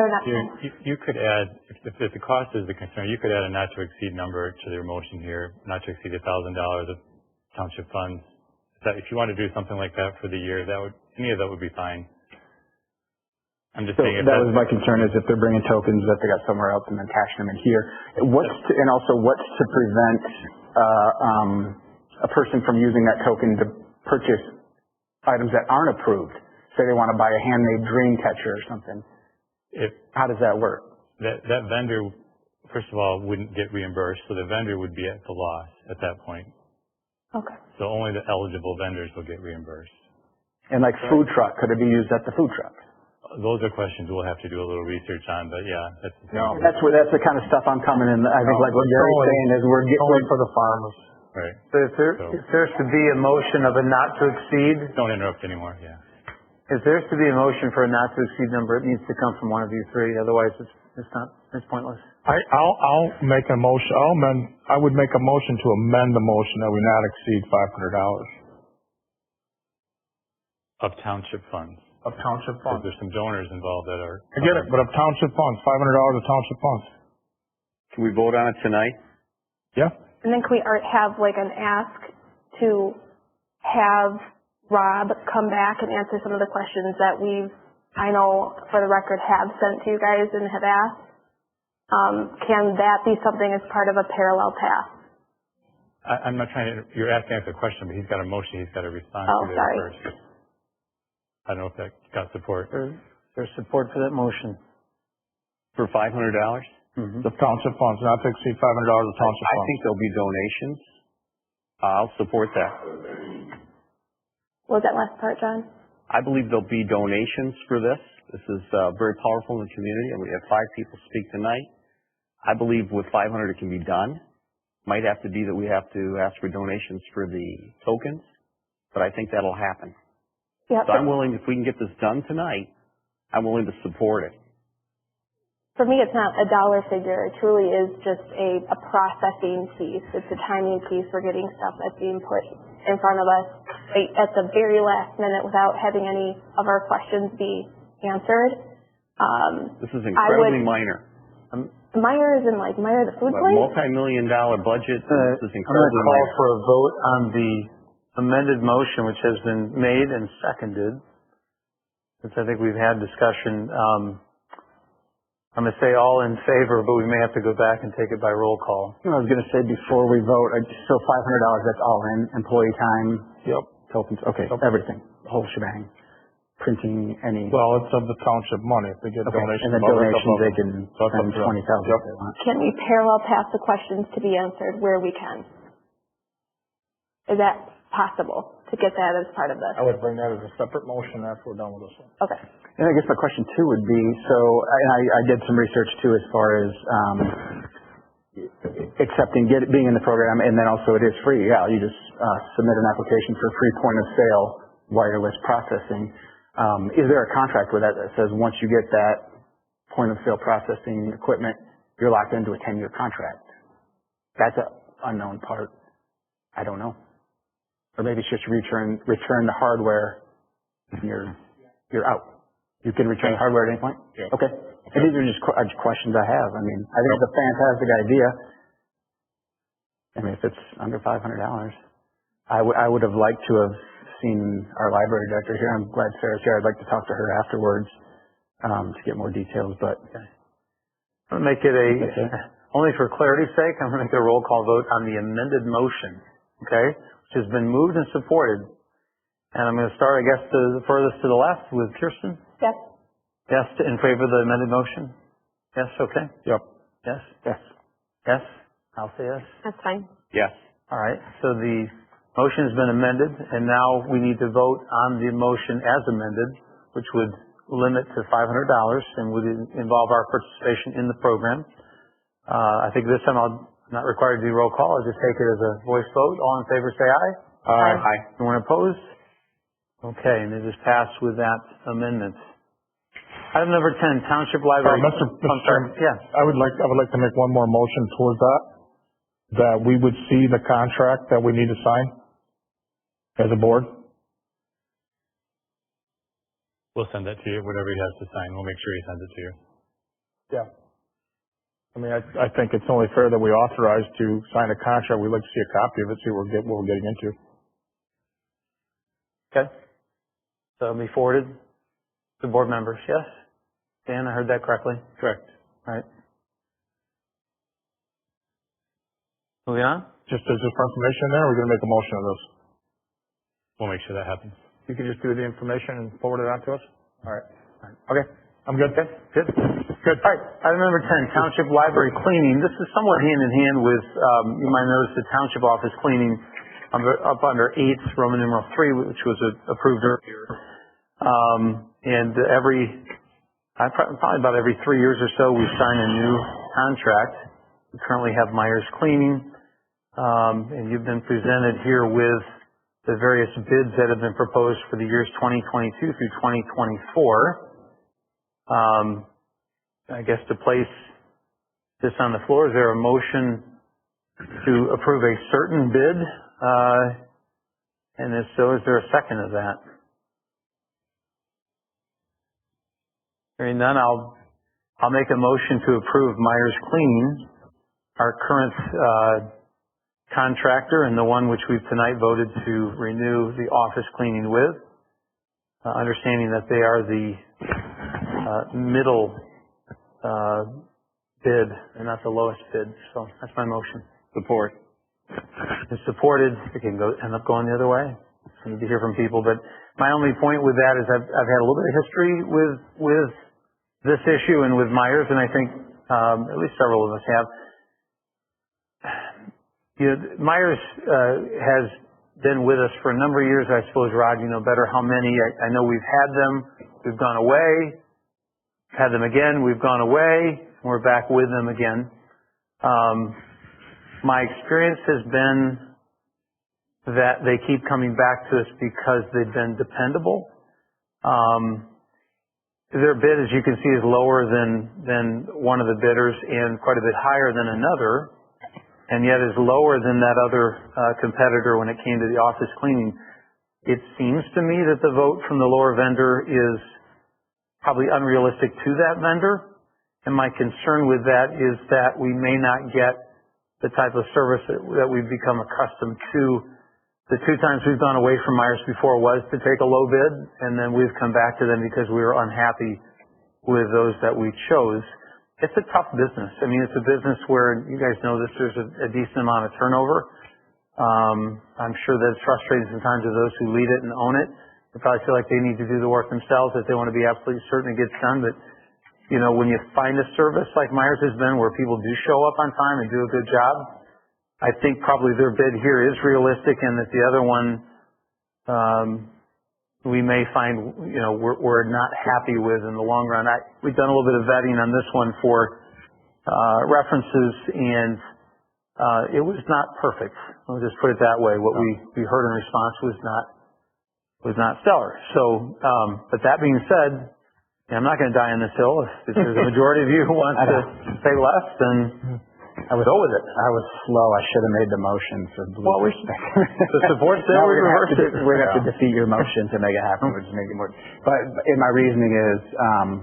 You could add, if the cost is the concern, you could add a not to exceed number to your motion here, not to exceed $1,000 of township funds. If you want to do something like that for the year, any of that would be fine. I'm just saying. That was my concern, is if they're bringing tokens that they got somewhere else and then cashing them in here. What's to prevent a person from using that token to purchase items that aren't approved? Say they want to buy a handmade dream catcher or something. How does that work? That vendor, first of all, wouldn't get reimbursed, so the vendor would be at the loss at that point. Okay. So only the eligible vendors will get reimbursed. And like food truck, could it be used at the food truck? Those are questions we'll have to do a little research on, but yeah, that's the thing. No, that's the kind of stuff I'm coming in. I think like what Gary's saying is we're getting for the farmers. Right. So if there's to be a motion of a not to exceed. Don't interrupt anymore. Yeah. If there's to be a motion for a not to exceed number, it needs to come from one of you 3. Otherwise, it's pointless. I'll make a motion. I would make a motion to amend the motion that we not exceed $500 of township funds. Of township funds. There's some donors involved that are. I get it, but of township funds, $500 of township funds. Can we vote on it tonight? Yeah. And then can we have like an ask to have Rob come back and answer some of the questions that I know for the record, have sent to you guys and have asked? Can that be something as part of a parallel path? I'm not trying to, you're asking us a question, but he's got a motion he's got to respond to sorry. first. I don't know if that got support. There's support for that motion. For $500? Mm-hmm. The township funds, not to exceed $500 of township funds. I think there'll be donations. I'll support that. What was that last part, John? I believe there'll be donations for this. This is very powerful in the community, and we have 5 people speak tonight. I believe with $500 it can be done. Might have to be that we have to ask for donations for the tokens, but I think that'll happen. Yeah, So I'm willing, if we can get this done tonight, I'm willing to support it. for me, it's not a dollar figure. It truly is just a processing piece. It's a timing piece. We're getting stuff that's being put in front of us at the very last minute without having any of our questions be answered. This is incredibly minor. Myers and like Meyer the food place? Multi-million-dollar budget. This is I'm going incredibly to call minor. for a vote on the amended motion, which has been made and seconded. Since I think we've had discussion, I'm going to say all in favor, but we may have to go back and take it by roll call. I was going to say before we vote, so $500, that's all in, employee time? Yep. Tokens, okay, everything, the whole shebang. Printing any... Well, it's of the township money. If they get donations. And the donations, they can spend $20,000 Yep. if they want. Can we parallel pass the questions to be answered where we can? Is that possible to get that as part of this? I would bring that as a separate motion after we're done with this one. Okay. And I guess my question too would be, so I did some research too as far as accepting, being in the program, and then also it is free. Yeah, you just submit an application for free point of sale wireless processing. Is there a contract with that says once you get that point of sale processing equipment, you're locked into a 10-year contract? That's an unknown part. I don't know. Or maybe it's just return the hardware and you're out. You can return the hardware at any point? Yeah. Okay. And these are just questions I have. I mean, I think it's a fantastic idea. I mean, if it's under $500, I would have liked to have seen our library director here. I'm glad Sarah's here. I'd like to talk to her afterwards to get more details, but... Okay. I'm going to make it only for clarity's sake, I'm going to make a roll call vote on the amended motion, okay, which has been moved and supported. And I'm going to start, I guess, the furthest to the left with Kirsten. Yes. Yes, in favor of the amended motion? Yes, okay. Yep. Yes? Yes. Yes? I'll say yes. That's fine. Yes. All right, so the motion has been amended, and now we need to vote on the motion as amended, which would limit to $500 and would involve our participation in the program. I think this time I'm not required to do roll call. I'll just take it as a voice vote. All in favor say aye. Aye. Aye. Anyone opposed? Okay, and it is passed with that amendment. Item number 10, Township Library. Mr. Chairman, yeah. I would like to make one more motion towards that we would see the contract that we need to sign as a board. We'll send that to you, whatever he has to sign. We'll make sure he sends it to you. Yeah. I mean, I think it's only fair that we authorize to sign a contract. We'd like to see a copy of it, see what we're getting into. Okay. So it'll be forwarded to board members, yes? Dan, I heard that correctly? Correct. All right. Moving on? Just as for information there, we're going to make a motion of this. We'll make sure that happens. You can just do the information and forward it on to us? All right. Okay. I'm good. Okay, good. Good. All right, item number 10, Township Library cleaning. This is somewhat hand in hand with, you might notice the Township office cleaning up under 8, Roman numeral 3, which was approved earlier. And probably about every 3 years or so, we sign a new contract. We currently have Myers Cleaning, and you've been presented here with the various bids that have been proposed for the years 2022 through 2024. I guess to place this on the floor, is there a motion to approve a certain bid? And if so, is there a second of that? Hearing none, I'll make a motion to approve Myers Cleaning, our current contractor and the one which we've tonight voted to renew the office cleaning with, understanding that they are the middle bid and not the lowest bid. So that's my motion. Support. It's supported. It can end up going the other way. I need to hear from people. But my only point with that is I've had a little bit of history with this issue and with Myers, and I think at least several of us have. You know, Myers has been with us for a number of years. I suppose, Rod, you know better how many. I know we've had them. We've gone away. Had them again. We've gone away. And we're back with them again. My experience has been that they keep coming back to us because they've been dependable Their bid, as you can see, is lower than one of the bidders and quite a bit higher than another, and yet is lower than that other competitor when it came to the office cleaning. It seems to me that the vote from the lower vendor is probably unrealistic to that vendor, and my concern with that is that we may not get the type of service that we've become accustomed to. The two times we've gone away from Myers before was to take a low bid, and then we've come back to them because we were unhappy with those that we chose. It's a tough business. I mean, it's a business where, you guys know this, there's a decent amount of turnover. I'm sure that it's frustrating sometimes to those who lead it and own it. They probably feel like they need to do the work themselves, that they want to be absolutely certain it gets done. But, you know, when you find a service like Myers has been where people do show up on time and do a good job, I think probably their bid here is realistic, and that the other one, we may find, you know, we're not happy with in the long run. We've done a little bit of vetting on this one for references, and it was not perfect. I'll just put it that way. What we heard in response was not stellar. So, but that being said, I'm not going to die on this hill. If there's a majority of you who want to pay less, then I would go with it. I was slow. I should have made the motion for blue. Well, the support there, we reversed it. We'd have to defeat your motion to make it happen. We're just making more. But my reasoning is,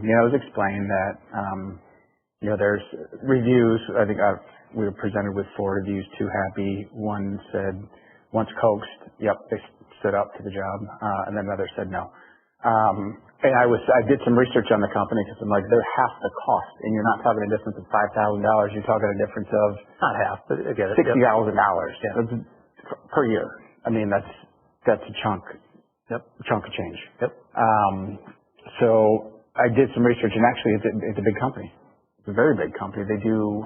you know, it was explained that, you know, there's reviews. I think we were presented with 4 reviews, 2 happy. One said, once coaxed, yep, they stood up to the job, and then another said no. And I did some research on the company because I'm like, they're half the cost, and you're not talking a difference of $5,000. You're talking a difference of not half, but I get it. $60,000 per year. I mean, that's a chunk. Yep. A chunk of change. Yep. So I did some research, and actually, it's a big company. It's a very big company. They do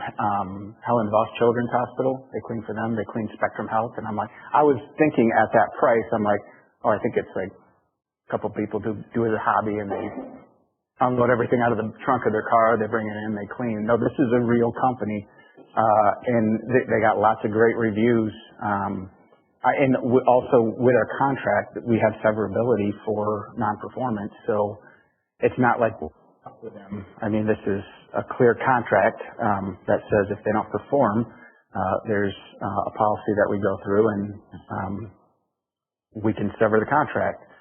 Helen Voss Children's Hospital. They clean for them. They clean Spectrum Health, and I'm like, I was thinking at that price, I'm like, oh, I think it's like a couple people do it as a hobby, and they unload everything out of the trunk of their car, they bring it in, they clean. No, this is a real company, and they got lots of great reviews. And also with our contract, we have severability for non-performance, so it's not like we're up with them. I mean, this is a clear contract that says if they don't perform, there's a policy that we go through, and we can sever the contract.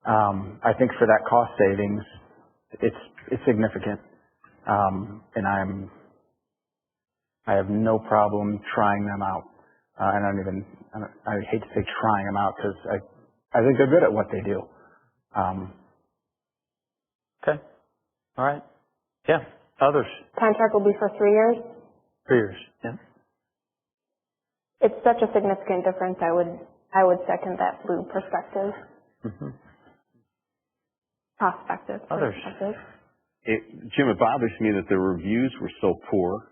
I think for that cost savings, it's significant, and I have no problem trying them out. And I hate to say trying them out because I think they're good at what they do. Okay. All right. Yeah. Others. Contract will be for 3 years. 3 years. Yeah. It's such a significant difference. I would second that blue perspective. Mm-hmm. Prospective. Others. Jim, it bothers me that the reviews were so poor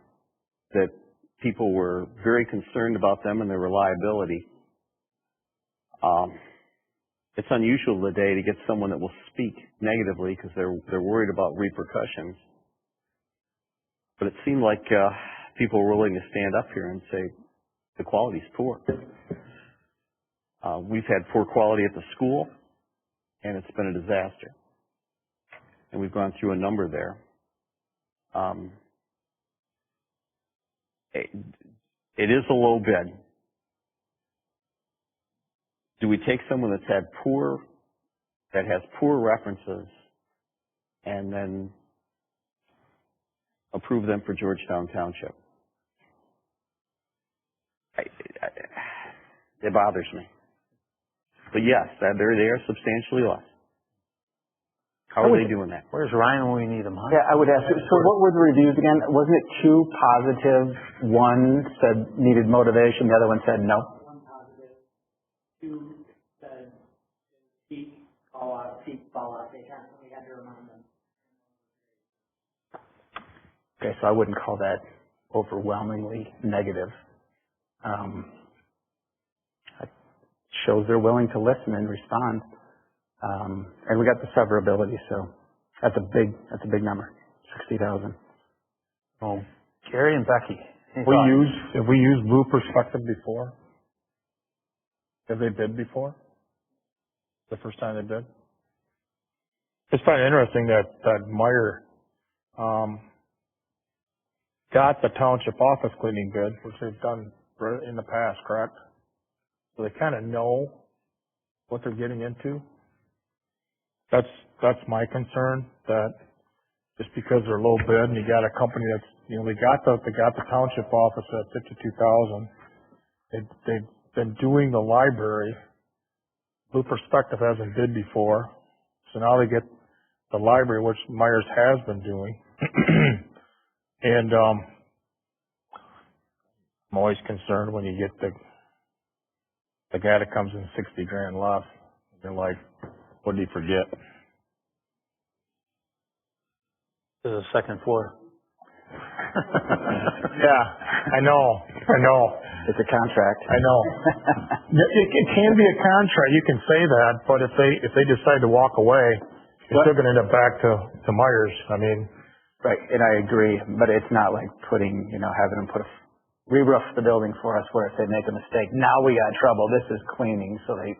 that people were very concerned about them and their reliability. It's unusual today to get someone that will speak negatively because they're worried about repercussions. But it seemed like people were willing to stand up here and say the quality's poor. We've had poor quality at the school, and it's been a disaster. And we've gone through a number there. It is a low bid. Do we take someone that has poor references and then approve them for Georgetown Township? It bothers me. But yes, they are substantially less. How are they doing that? Where's Ryan when we need him? Huh? Yeah, I would ask. So what were the reviews again? Wasn't it 2 positive? One said needed motivation. The other one said no. 1 positive. 2 said keep fall out. They constantly had to remind them. Okay, so I wouldn't call that overwhelmingly negative. It shows they're willing to listen and respond. And we got the severability, so that's a big number, 60,000. Oh, Gary and Becky. Have we used blue perspective before? Have they bid before? The first time they bid? It's kind of interesting that Meyer, got the township office cleaning bid, which they've done in the past, correct? So they kind of know what they're getting into. That's my concern, that just because they're low bid and you got a company that's, they got the township office at $52,000. They've been doing the library. Blue Perspective hasn't bid before. So now they get the library, which Myers has been doing. And, I'm always concerned when you get the guy that comes in 60 grand less. They're like, what did he forget? There's a second floor. Yeah, I know. It's a contract. I know. It can be a contract. You can say that, but if they decide to walk away, it's still going to end up back to Myers. I mean, right. And I agree, but it's not like having them re-roof the building for us where if they make a mistake, now we got trouble. This is cleaning, so they,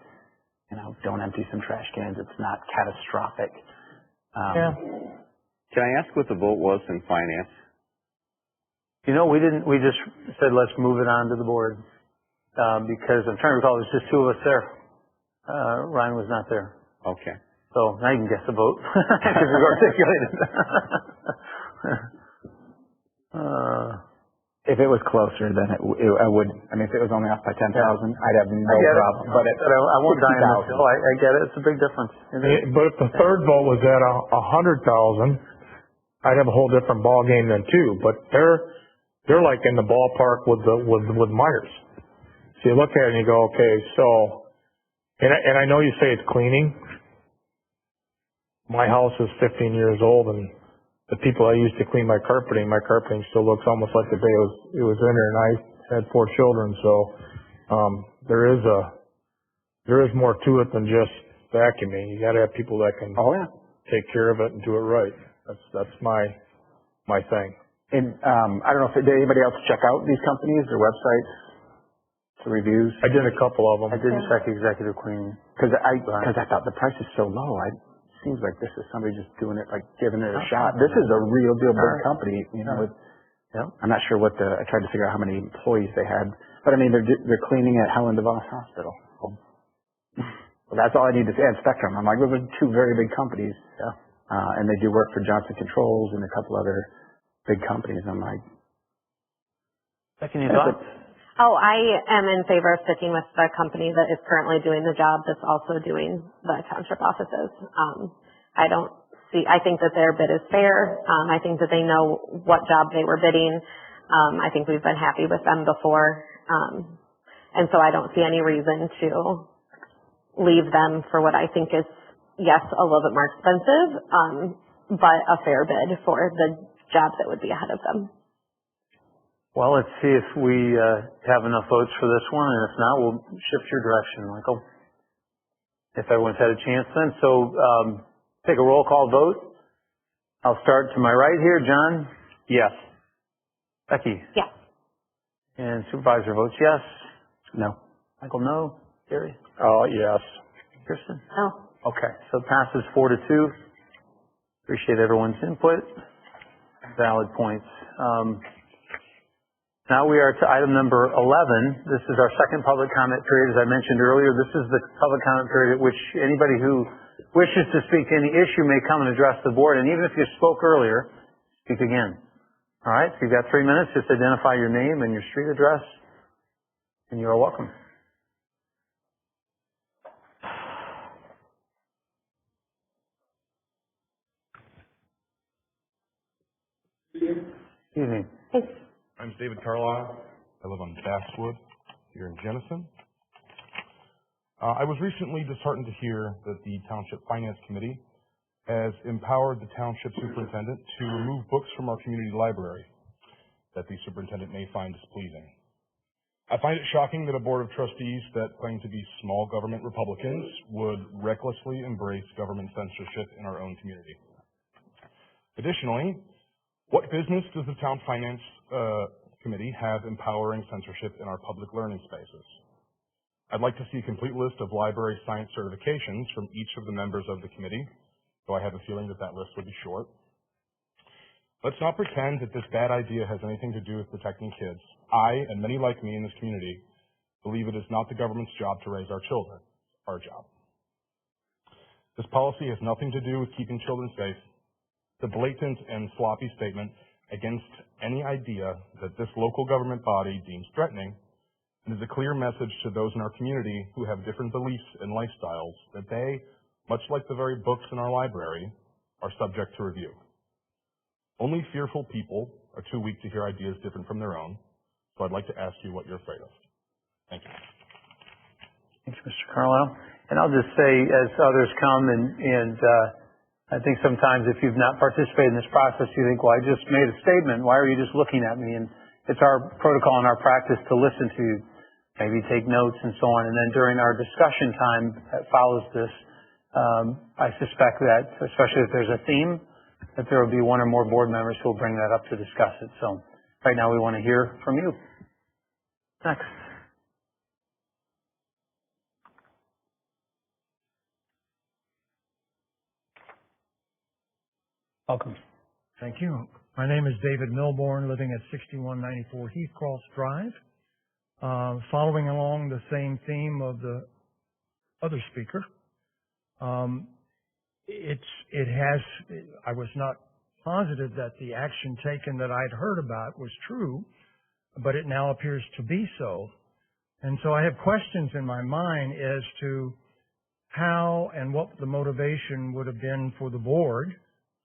don't empty some trash cans. It's not catastrophic. Yeah. Can I ask what the vote was in finance? We didn't. We just said let's move it on to the board because I'm trying to recall. There's just two of us there. Ryan was not there. Okay. So now you can guess the vote because we've articulated. If it was closer, then I would. I mean, if it was only off by 10,000, I'd have no problem. But I won't die on this hill. I get it. It's a big difference. But if the third vote was at 100,000, I'd have a whole different ball game then too. But they're like in the ballpark with Myers. So you look at it and you go, okay, so, and I know you say it's cleaning. My house is 15 years old, and the people I used to clean my carpeting still looks almost like the day it was in there, and I had 4 children, so there is more to it than just vacuuming. You got to have people that can take care of it and do it right. That's my thing. And I don't know if did anybody else check out these companies, their websites, the reviews? I did a couple of them. I didn't check executive cleaning because I thought the price is so low. Seems like this is somebody just doing it, like giving it a shot. This is a real deal big company, with, I'm not sure I tried to figure out how many employees they had, but I mean, they're cleaning at Helen DeVos Hospital. Well, that's all I need to say. And Spectrum. I'm like, those are 2 very big companies. Yeah. And they do work for Johnson Controls and a couple other big companies. I'm like, can you thoughts? Oh, I am in favor of sticking with the company that is currently doing the job that's also doing the township offices. I think that their bid is fair. I think that they know what job they were bidding. I think we've been happy with them before. And so I don't see any reason to leave them for what I think is, yes, a little bit more expensive, but a fair bid for the job that would be ahead of them. Well, let's see if we have enough votes for this one, and if not, we'll shift your direction, Michael. If everyone's had a chance then. So take a roll call vote. I'll start to my right here. John? Yes. Becky? Yes. And supervisor votes yes. No. Michael, no. Gary? Yes. Kristen? No. Okay, so it passes 4-2. Appreciate everyone's input. Valid points. Now we are to item number 11. This is our second public comment period. As I mentioned earlier, this is the public comment period at which anybody who wishes to speak to any issue may come and address the board. And even if you spoke earlier, speak again. All right, so you've got 3 minutes. Just identify your name and your street address, and you are welcome. Evening. Thanks. I'm David Carlson. I live on Basswood here in Jenison. I was recently disheartened to hear that the Township Finance Committee has empowered the Township Superintendent to remove books from our community library that the Superintendent may find displeasing. I find it shocking that a Board of Trustees that claim to be small government Republicans would recklessly embrace government censorship in our own community. Additionally, what business does the Town Finance Committee have empowering censorship in our public learning spaces? I'd like to see a complete list of library science certifications from each of the members of the committee though I have a feeling that that list would be short. Let's not pretend that this bad idea has anything to do with protecting kids. I, and many like me in this community, believe it is not the government's job to raise our children. It's our job. This policy has nothing to do with keeping children safe. The blatant and sloppy statement against any idea that this local government body deems threatening, and is a clear message to those in our community who have different beliefs and lifestyles that they, much like the very books in our library, are subject to review. Only fearful people are too weak to hear ideas different from their own, so I'd like to ask you what you're afraid of. Thank you. Thanks, Mr. Carlisle. And I'll just say, as others come, and I think sometimes if you've not participated in this process, you think, well, I just made a statement. Why are you just looking at me? And it's our protocol and our practice to listen to you, maybe take notes and so on. And then during our discussion time that follows this, I suspect that, especially if there's a theme, that there will be one or more board members who will bring that up to discuss it. So right now we want to hear from you. Next. Welcome. Thank you. My name is David Milbourne, living at 6194 Heathcross Drive. Following along the same theme of the other speaker, I was not positive that the action taken that I'd heard about was true, but it now appears to be so. And so I have questions in my mind as to how and what the motivation would have been for the board,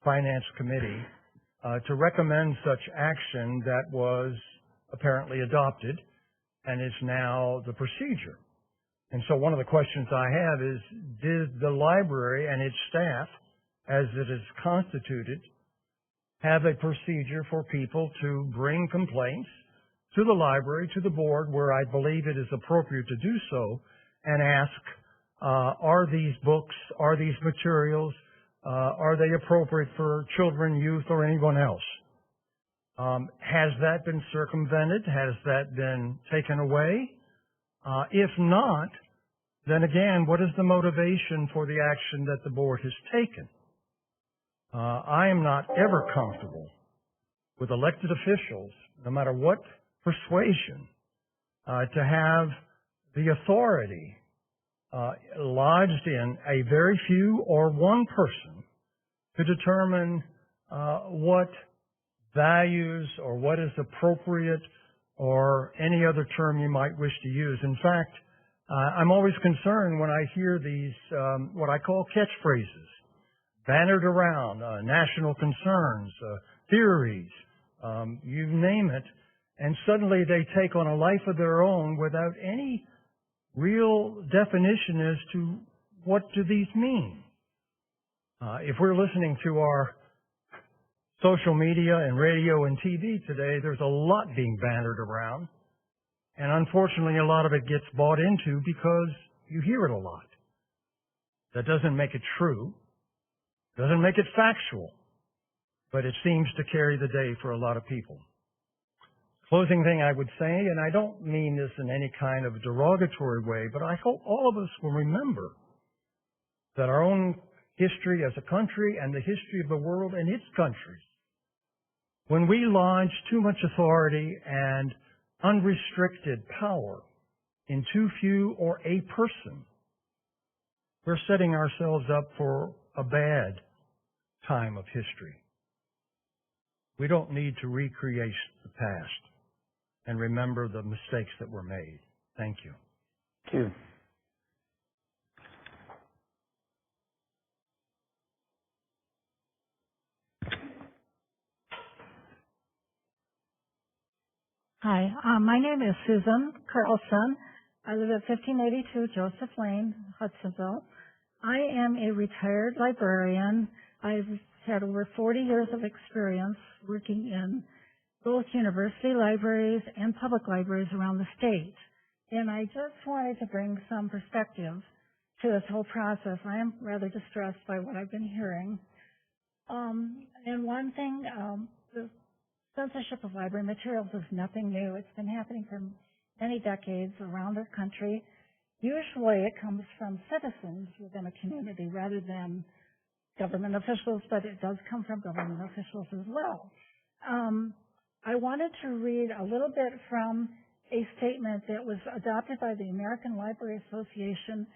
Finance Committee, to recommend such action that was apparently adopted and is now the procedure. And so one of the questions I have is, did the library and its staff, as it is constituted, have a procedure for people to bring complaints to the library, to the board, where I believe it is appropriate to do so, and ask, are these books, are these materials, are they appropriate for children, youth, or anyone else? Has that been circumvented? Has that been taken away? If not, then again, what is the motivation for the action that the board has taken? I am not ever comfortable with elected officials, no matter what persuasion, to have the authority lodged in a very few or one person to determine what values or what is appropriate or any other term you might wish to use. In fact, I'm always concerned when I hear these what I call catchphrases bannered around, national concerns, theories, you name it, and suddenly they take on a life of their own without any real definition as to what do these mean. If we're listening to our social media and radio and TV today, there's a lot being bannered around. And unfortunately, a lot of it gets bought into because you hear it a lot. That doesn't make it true. Doesn't make it factual. But it seems to carry the day for a lot of people. Closing thing I would say, and I don't mean this in any kind of derogatory way, but I hope all of us will remember that our own history as a country and the history of the world and its countries, when we lodge too much authority and unrestricted power in too few or a person, we're setting ourselves up for a bad time of history. We don't need to recreate the past and remember the mistakes that were made. Thank you. Thank you. Hi, my name is Susan Carlson. I live at 1582 Joseph Lane, Hudsonville. I am a retired librarian. I've had over 40 years of experience working in both university libraries and public libraries around the state. And I just wanted to bring some perspective to this whole process. I am rather distressed by what I've been hearing. And one thing, the censorship of library materials is nothing new. It's been happening for many decades around our country. Usually it comes from citizens within a community rather than government officials, but it does come from government officials as well. I wanted to read a little bit from a statement that was adopted by the American Library Association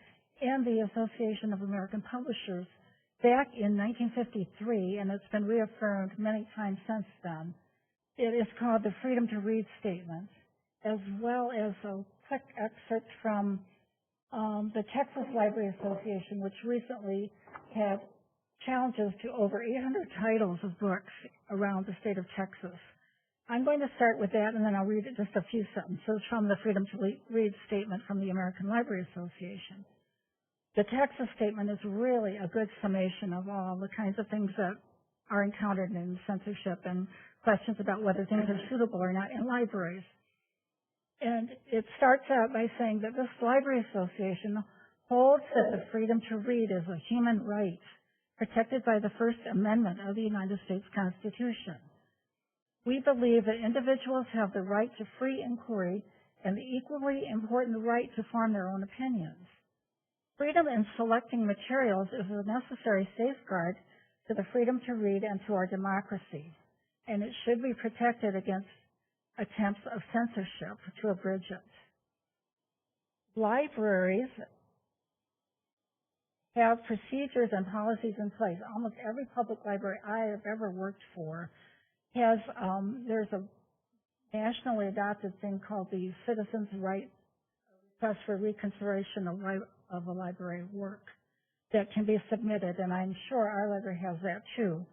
and the Association of American Publishers back in 1953, and it's been reaffirmed many times since then. It is called the Freedom to Read Statement, as well as a quick excerpt from the Texas Library Association, which recently had challenges to over 800 titles of books around the state of Texas. I'm going to start with that, and then I'll read just a few sentences from the Freedom to Read Statement from the American Library Association. The Texas statement is really a good summation of all the kinds of things that are encountered in censorship and questions about whether things are suitable or not in libraries. And it starts out by saying that this Library Association holds that the freedom to read is a human right protected by the First Amendment of the United States Constitution. We believe that individuals have the right to free inquiry and the equally important right to form their own opinions. Freedom in selecting materials is a necessary safeguard to the freedom to read and to our democracy, and it should be protected against attempts of censorship to abridge it. Libraries have procedures and policies in place. Almost every public library I have ever worked for has, there's a nationally adopted thing called the Citizens' Right Request for Reconsideration of a Library Work that can be submitted, and I'm sure our library has that too.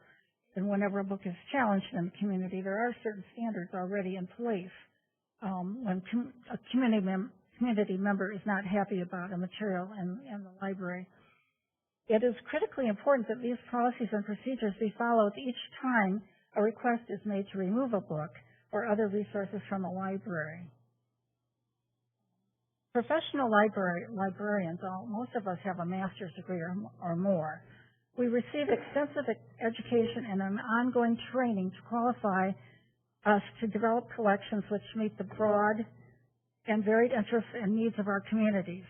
And whenever a book is challenged in the community, there are certain standards already in place. When a community member is not happy about a material in the library, it is critically important that these policies and procedures be followed each time a request is made to remove a book or other resources from a library. Professional librarians, most of us have a master's degree or more. We receive extensive education and an ongoing training to qualify us to develop collections which meet the broad and varied interests and needs of our communities.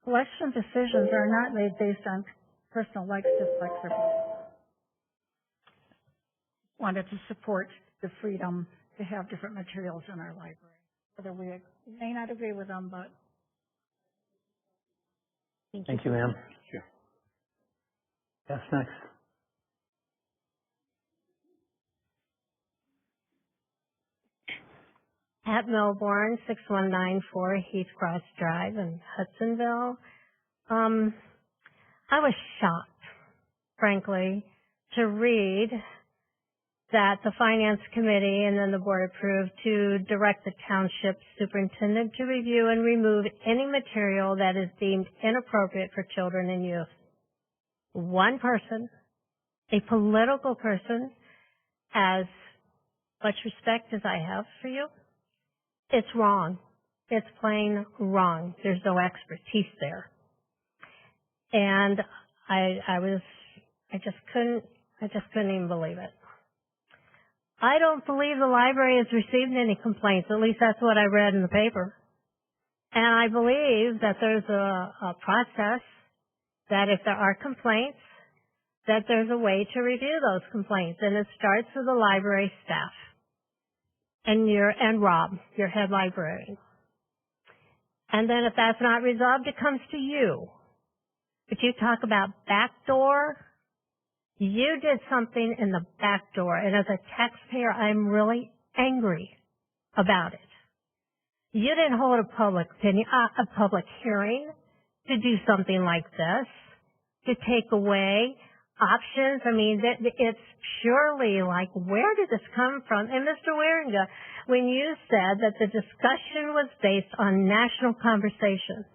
Collection decisions are not made based on personal likes, dislikes, or wanted to support the freedom to have different materials in our library. Whether we may not agree with them, but Thank you, ma'am. Sure. Yes, next. At Melbourne, 6194 Heath Cross Drive in Hudsonville. I was shocked, frankly, to read that the Finance Committee and then the Board approved to direct the Township Superintendent to review and remove any material that is deemed inappropriate for children and youth. One person, a political person, as much respect as I have for you, it's wrong. It's plain wrong. There's no expertise there. And I just couldn't even believe it. I don't believe the library has received any complaints. At least that's what I read in the paper. And I believe that there's a process that if there are complaints, that there's a way to review those complaints. And it starts with the library staff and Rob, your head librarian. And then if that's not resolved, it comes to you. But you talk about backdoor. You did something in the back door, and as a taxpayer, I'm really angry about it. You didn't hold a public hearing to do something like this, to take away options. I mean, it's purely like, where did this come from? And Mr. Waringa, when you said that the discussion was based on national conversation,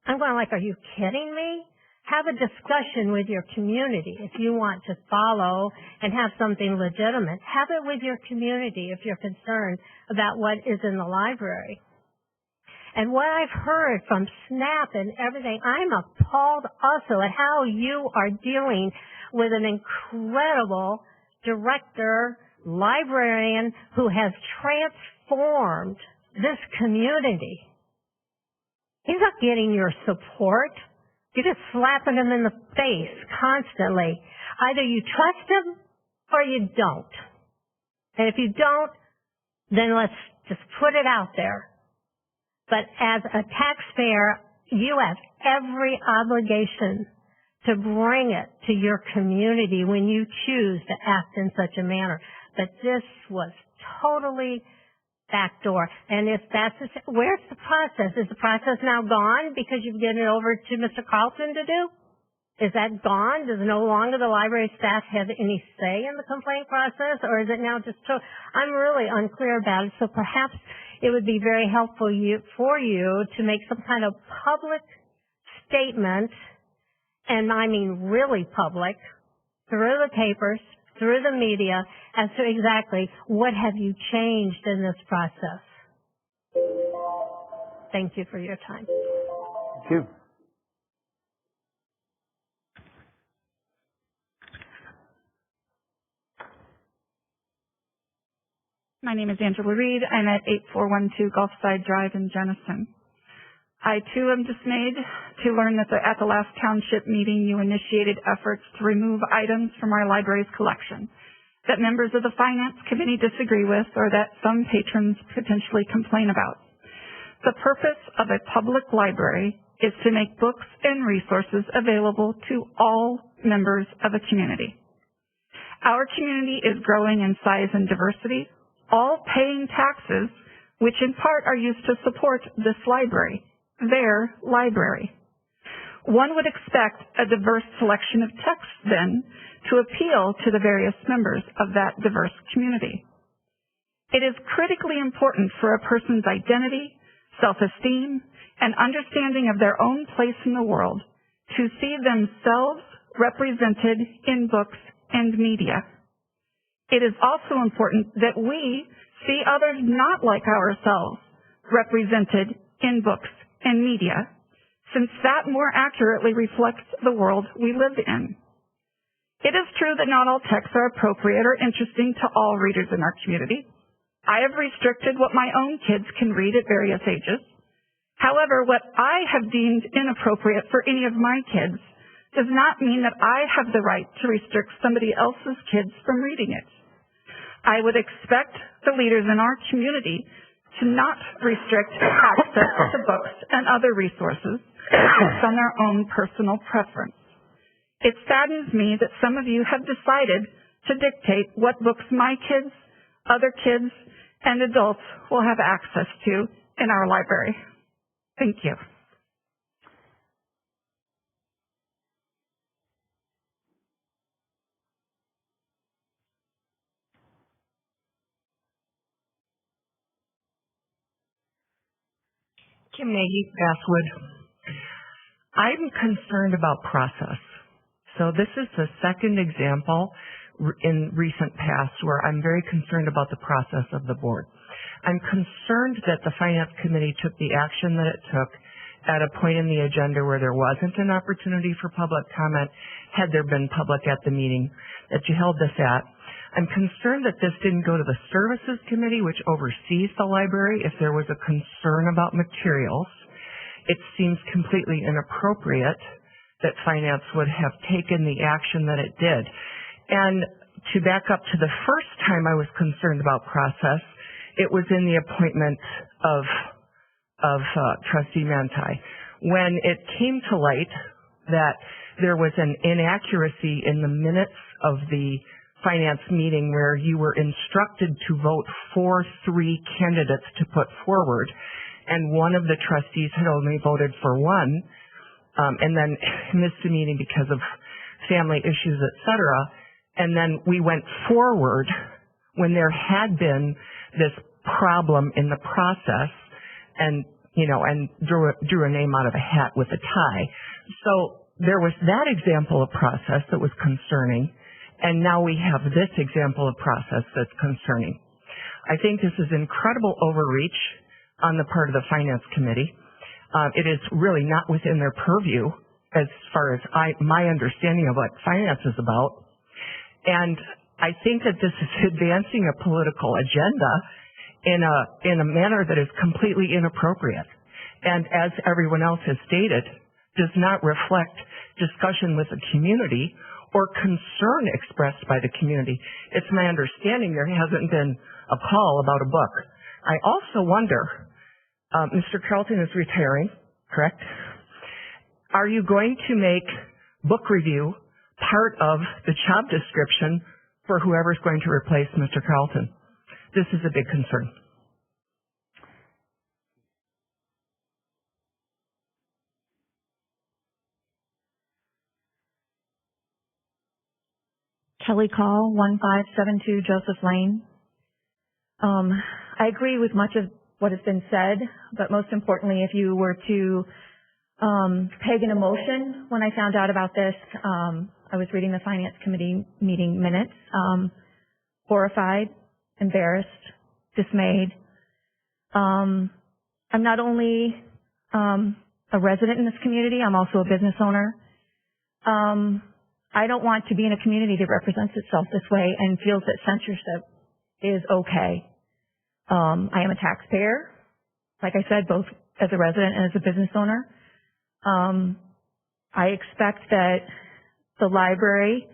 I'm going like, are you kidding me? Have a discussion with your community if you want to follow and have something legitimate. Have it with your community if you're concerned about what is in the library. And what I've heard from SNAP and everything, I'm appalled also at how you are dealing with an incredible director, librarian who has transformed this community. He's not getting your support You're just slapping them in the face constantly. Either you trust them or you don't. And if you don't, then let's just put it out there. But as a taxpayer, you have every obligation to bring it to your community when you choose to act in such a manner. But this was totally backdoor. And if that's where's the process? Is the process now gone because you've given it over to Mr. Carlson to do? Is that gone? Does no longer the library staff have any say in the complaint process? Or is it now just I'm really unclear about it. So perhaps it would be very helpful for you to make some kind of public statement, and I mean really public, through the papers, through the media, as to exactly what have you changed in this process. Thank you for your time. Thank you. My name is Angela Reed. I'm at 8412 Gulfside Drive in Jenison. I, too, am dismayed to learn that at the last township meeting you initiated efforts to remove items from our library's collection that members of the Finance Committee disagree with or that some patrons potentially complain about. The purpose of a public library is to make books and resources available to all members of a community. Our community is growing in size and diversity, all paying taxes, which in part are used to support this library, their library. One would expect a diverse selection of texts, then, to appeal to the various members of that diverse community. It is critically important for a person's identity, self-esteem, and understanding of their own place in the world to see themselves represented in books and media. It is also important that we see others not like ourselves represented in books and media, since that more accurately reflects the world we live in. It is true that not all texts are appropriate or interesting to all readers in our community. I have restricted what my own kids can read at various ages. However, what I have deemed inappropriate for any of my kids does not mean that I have the right to restrict somebody else's kids from reading it. I would expect the leaders in our community to not restrict access to books and other resources based on their own personal preference. It saddens me that some of you have decided to dictate what books my kids, other kids, and adults will have access to in our library. Thank you. Kim Nagy, Basswood. I'm concerned about process. So this is the second example in recent past where I'm very concerned about the process of the board. I'm concerned that the Finance Committee took the action that it took at a point in the agenda where there wasn't an opportunity for public comment, had there been public at the meeting that you held this at. I'm concerned that this didn't go to the Services Committee, which oversees the library, if there was a concern about materials. It seems completely inappropriate that Finance would have taken the action that it did. And to back up to the first time I was concerned about process, it was in the appointment of Trustee Manti. When it came to light that there was an inaccuracy in the minutes of the Finance meeting where you were instructed to vote for 3 candidates to put forward, and one of the trustees had only voted for one, and then missed the meeting because of family issues, etc. And then we went forward when there had been this problem in the process, and drew a name out of a hat with a tie. So there was that example of process that was concerning, and now we have this example of process that's concerning. I think this is incredible overreach on the part of the Finance Committee. It is really not within their purview as far as my understanding of what finance is about. And I think that this is advancing a political agenda in a manner that is completely inappropriate. And as everyone else has stated, does not reflect discussion with the community or concern expressed by the community. It's my understanding there hasn't been a call about a book. I also wonder, Mr. Carlton is retiring, correct? Are you going to make book review part of the job description for whoever's going to replace Mr. Carlton? This is a big concern. Kelly Call, 1572 Joseph Lane. I agree with much of what has been said, but most importantly, if you were to peg an emotion when I found out about this, I was reading the Finance Committee meeting minutes, horrified, embarrassed, dismayed. I'm not only a resident in this community, I'm also a business owner. I don't want to be in a community that represents itself this way and feels that censorship is okay. I am a taxpayer, like I said, both as a resident and as a business owner. I expect that the library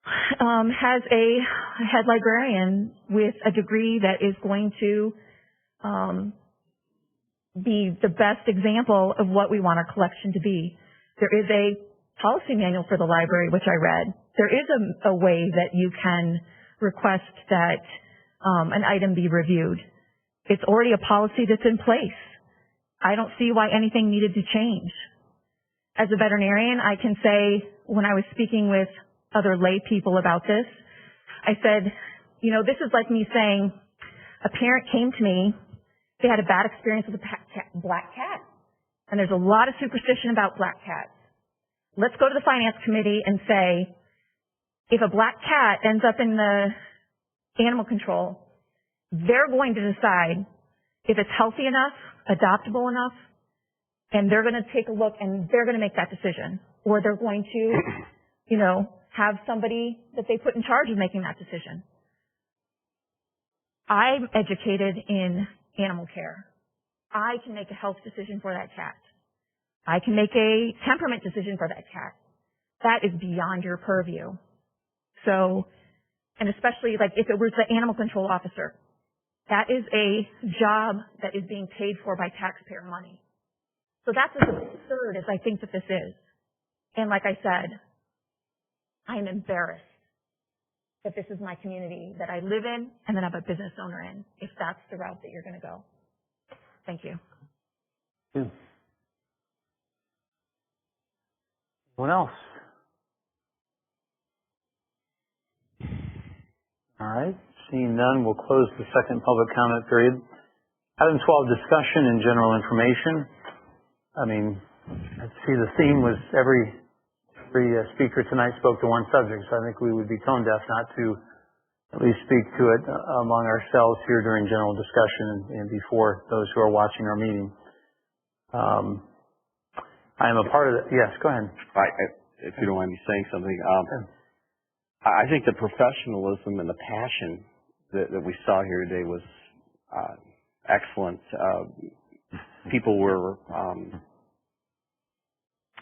has a head librarian with a degree that is going to be the best example of what we want our collection to be. There is a policy manual for the library, which I read. There is a way that you can request that an item be reviewed. It's already a policy that's in place. I don't see why anything needed to change. As a veterinarian, I can say when I was speaking with other lay people about this, I said, you know, this is like me saying a parent came to me, they had a bad experience with a black cat. And there's a lot of superstition about black cats. Let's go to the Finance Committee and say, if a black cat ends up in the animal control, they're going to decide if it's healthy enough, adoptable enough, and they're going to take a look and they're going to make that decision. Or they're going to, you know, have somebody that they put in charge of making that decision. I'm educated in animal care. I can make a health decision for that cat. I can make a temperament decision for that cat. That is beyond your purview. So, and especially like if it was the animal control officer, that is a job that is being paid for by taxpayer money. So that's as absurd as I think that this is. And like I said, I'm embarrassed that this is my community that I live in and that I'm a business owner in, if that's the route that you're going to go. Thank you. Thank you. Anyone else? All right. Seeing none, we'll close the second public comment period. Item 12, discussion and general information. I mean, I see the theme was every speaker tonight spoke to one subject, so I think we would be tone deaf not to at least speak to it among ourselves here during general discussion and before those who are watching our meeting. I am a part of the, yes, go ahead. If you don't mind me saying something, I think the professionalism and the passion that we saw here today was excellent. People were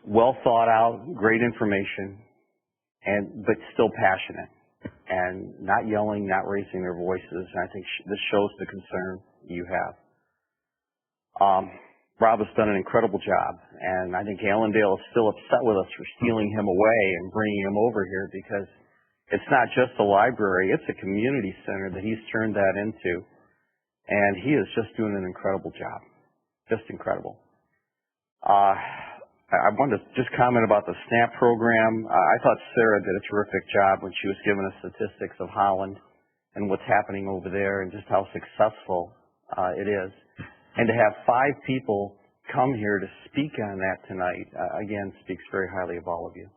well thought out, great information, but still passionate and not yelling, not raising their voices. And I think this shows the concern you have. Rob has done an incredible job, and I think Allendale is still upset with us for stealing him away and bringing him over here because it's not just a library, it's a community center that he's turned that into, and he is just doing an incredible job. Just incredible. I wanted to just comment about the SNAP program. I thought Sarah did a terrific job when she was giving us statistics of Holland and what's happening over there and just how successful it is. And to have 5 people come here to speak on that tonight, again, speaks very highly of all of you.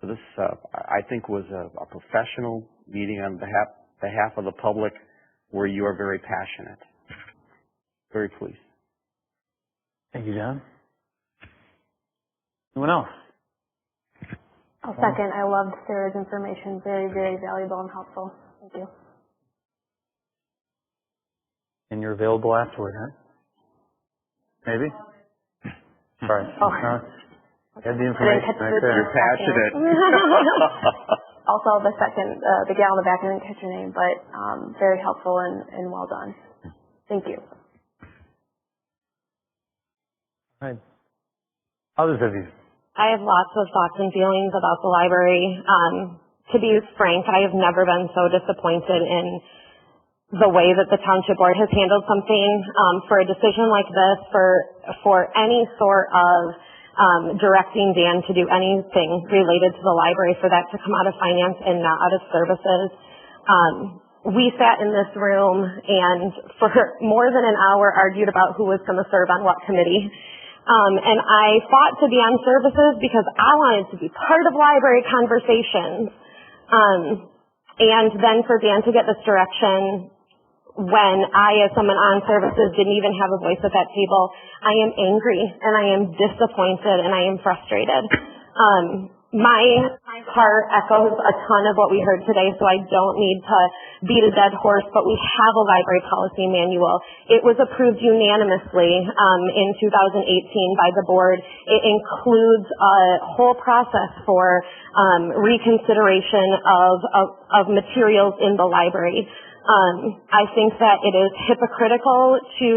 So this, I think, was a professional meeting on behalf of the public where you are very passionate. Very pleased. Thank you, John. Anyone else? I'll second. I loved Sarah's information. Very, very valuable and helpful. Thank you. And you're available afterward, huh? Maybe? Sorry. Oh. I had the information right there. You're passionate. Also, the gal in the back, I didn't catch her name, but very helpful and well done. Thank you. Right. Others of you? I have lots of thoughts and feelings about the library. To be frank, I have never been so disappointed in the way that the Township Board has handled something. For a decision like this, for any sort of directing Dan to do anything related to the library, for that to come out of finance and not out of services. We sat in this room and for more than an hour argued about who was going to serve on what committee. And I fought to be on services because I wanted to be part of library conversations. And then for Dan to get this direction when I, as someone on services, didn't even have a voice at that table, I am angry and I am disappointed and I am frustrated. My heart echoes a ton of what we heard today, so I don't need to beat a dead horse, but we have a library policy manual. It was approved unanimously in 2018 by the board. It includes a whole process for reconsideration of materials in the library. I think that it is hypocritical to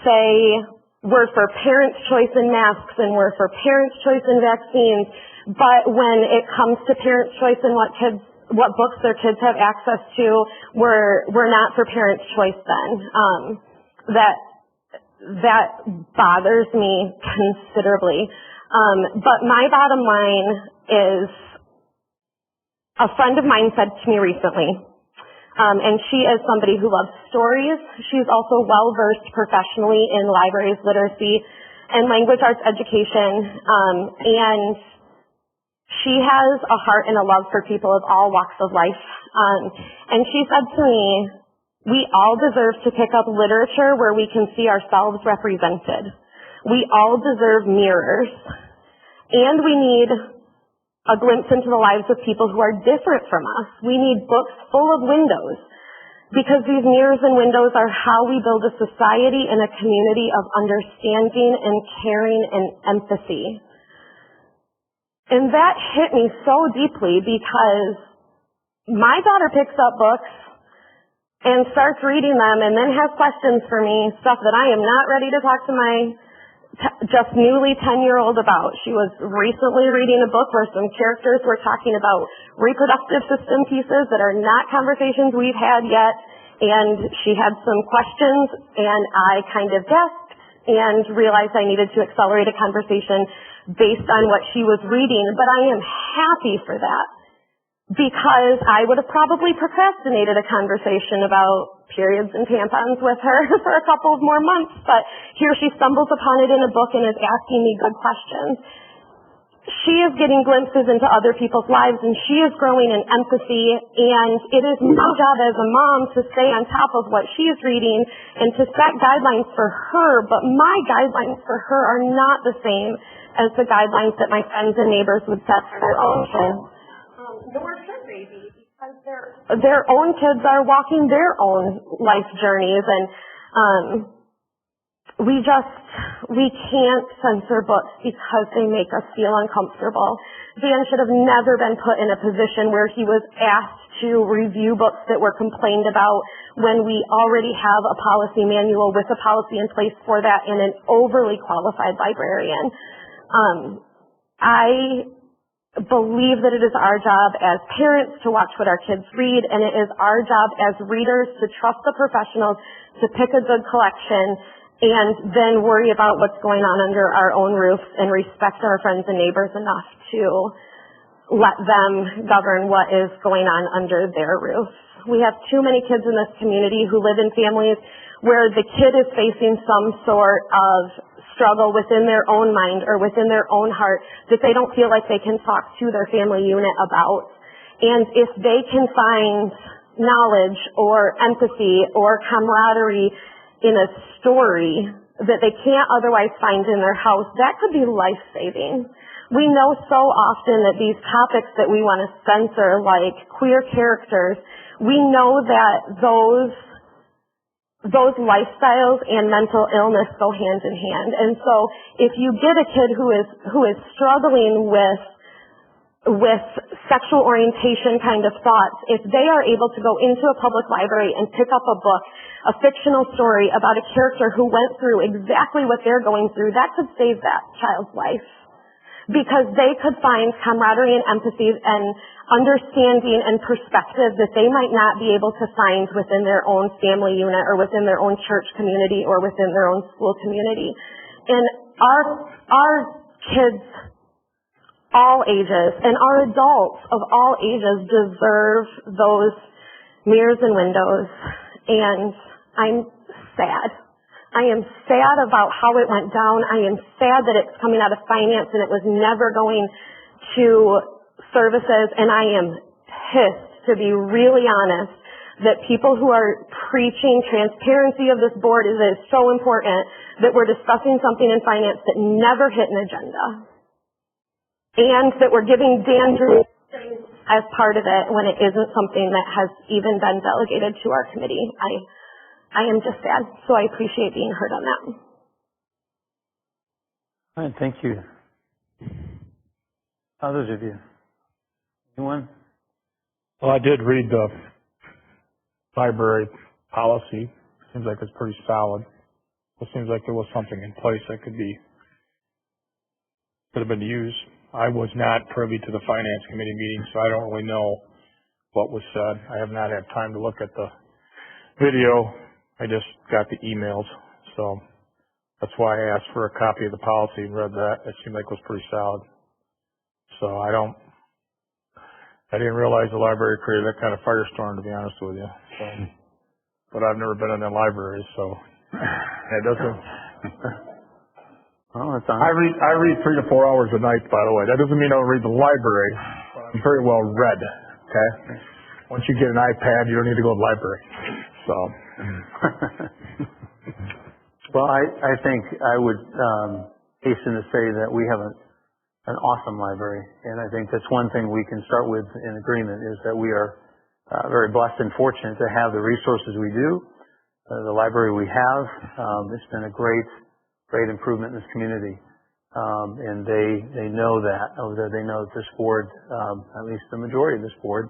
say we're for parents' choice in masks and we're for parents' choice in vaccines, but when it comes to parents' choice in what books their kids have access to, we're not for parents' choice then. That bothers me considerably. But my bottom line is, a friend of mine said to me recently, and she is somebody who loves stories. She's also well-versed professionally in libraries, literacy, and language arts education. And she has a heart and a love for people of all walks of life. And she said to me, we all deserve to pick up literature where we can see ourselves represented. We all deserve mirrors. And we need a glimpse into the lives of people who are different from us. We need books full of windows, because these mirrors and windows are how we build a society and a community of understanding and caring and empathy. And that hit me so deeply because my daughter picks up books and starts reading them and then has questions for me, stuff that I am not ready to talk to my just newly 10-year-old about. She was recently reading a book where some characters were talking about reproductive system pieces that are not conversations we've had yet, and she had some questions, and I kind of gasped and realized I needed to accelerate a conversation based on what she was reading. But I am happy for that, because I would have probably procrastinated a conversation about periods and tampons with her for a couple of more months, but here she stumbles upon it in a book and is asking me good questions. She is getting glimpses into other people's lives, and she is growing in empathy, and it is my job as a mom to stay on top of what she is reading and to set guidelines for her, but my guidelines for her are not the same as the guidelines that my friends and neighbors would set for their own kids. Nor should they be, because their own kids are walking their own life journeys, and we can't censor books because they make us feel uncomfortable. Dan should have never been put in a position where he was asked to review books that were complained about when we already have a policy manual with a policy in place for that and an overly qualified librarian. I believe that it is our job as parents to watch what our kids read, and it is our job as readers to trust the professionals to pick a good collection and then worry about what's going on under our own roofs and respect our friends and neighbors enough to let them govern what is going on under their roofs. We have too many kids in this community who live in families where the kid is facing some sort of struggle within their own mind or within their own heart that they don't feel like they can talk to their family unit about. And if they can find knowledge or empathy or camaraderie in a story that they can't otherwise find in their house, that could be life-saving. We know so often that these topics that we want to censor, like queer characters, we know that those those lifestyles and mental illness go hand in hand. And so if you get a kid who is struggling with sexual orientation kind of thoughts, if they are able to go into a public library and pick up a book, a fictional story about a character who went through exactly what they're going through, that could save that child's life. Because they could find camaraderie and empathy and understanding and perspective that they might not be able to find within their own family unit or within their own church community or within their own school community. And our kids, all ages, and our adults of all ages deserve those mirrors and windows. And I'm sad. I am sad about how it went down. I am sad that it's coming out of finance and it was never going to services. And I am pissed, to be really honest, that people who are preaching transparency of this board is so important that we're discussing something in finance that never hit an agenda. And that we're giving Dan Drew as part of it when it isn't something that has even been delegated to our committee. I am just sad, so I appreciate being heard on that. All right, thank you. Others of you? Anyone? Well, I did read the library policy. Seems like it's pretty solid. It seems like there was something in place that could have been used. I was not privy to the finance committee meeting, so I don't really know what was said. I have not had time to look at the video. I just got the emails, so that's why I asked for a copy of the policy and read that. It seemed like it was pretty solid. So I didn't realize the library created that kind of firestorm, to be honest with you. So, but I've never been in a library, so that doesn't. Well, that's I read 3 to 4 hours a night, by the way. That doesn't mean I don't read the library. I'm very well read. Okay. Once you get an iPad, you don't need to go to the library. So. Well, I think I would hasten to say that we have an awesome library, and I think that's one thing we can start with in agreement is that we are very blessed and fortunate to have the resources we do, the library we have. It's been a great improvement in this community, and they know that over there. They know that this board, at least the majority of this board,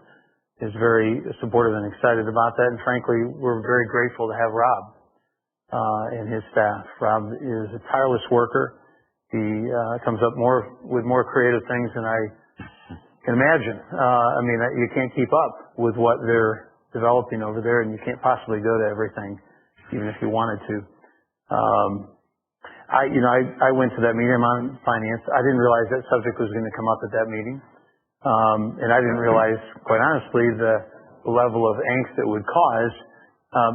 is very supportive and excited about that. And frankly, we're very grateful to have Rob and his staff. Rob is a tireless worker. He comes up with more creative things than I can imagine. I mean, you can't keep up with what they're developing over there, and you can't possibly go to everything, even if you wanted to. I went to that meeting on finance. I didn't realize that subject was going to come up at that meeting. And I didn't realize, quite honestly, the level of angst it would cause.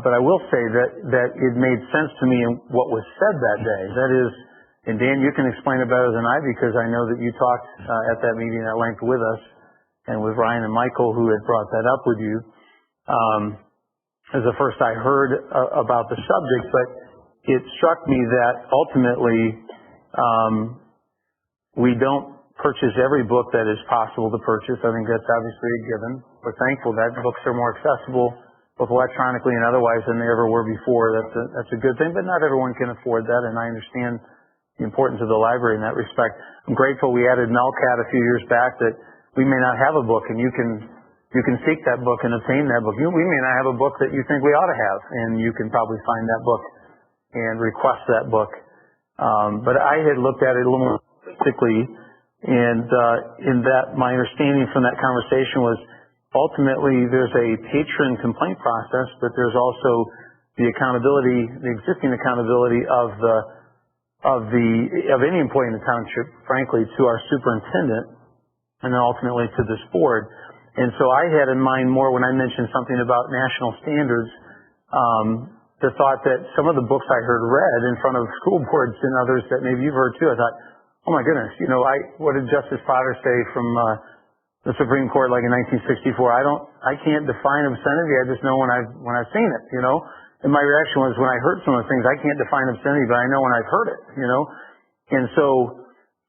But I will say that it made sense to me in what was said that day. That is, and Dan, you can explain it better than I because I know that you talked at that meeting at length with us and with Ryan and Michael who had brought that up with you. As the first I heard about the subject, but it struck me that ultimately we don't purchase every book that is possible to purchase. I think that's obviously a given. We're thankful that books are more accessible both electronically and otherwise than they ever were before. That's a good thing, but not everyone can afford that, and I understand the importance of the library in that respect. I'm grateful we added NELCAT a few years back that we may not have a book, and you can seek that book and obtain that book. We may not have a book that you think we ought to have, and you can probably find that book and request that book. But I had looked at it a little more holistically. And in that, my understanding from that conversation was ultimately there's a patron complaint process, but there's also the accountability, the existing accountability of any employee in the township, frankly, to our superintendent, and then ultimately to this board. And so I had in mind more when I mentioned something about national standards, the thought that some of the books I heard read in front of school boards and others that maybe you've heard too, I thought, oh my goodness, what did Justice Potter say from the Supreme Court like in 1964? I can't define obscenity. I just know when I've seen it, And my reaction was when I heard some of the things, I can't define obscenity, but I know when I've heard it, And so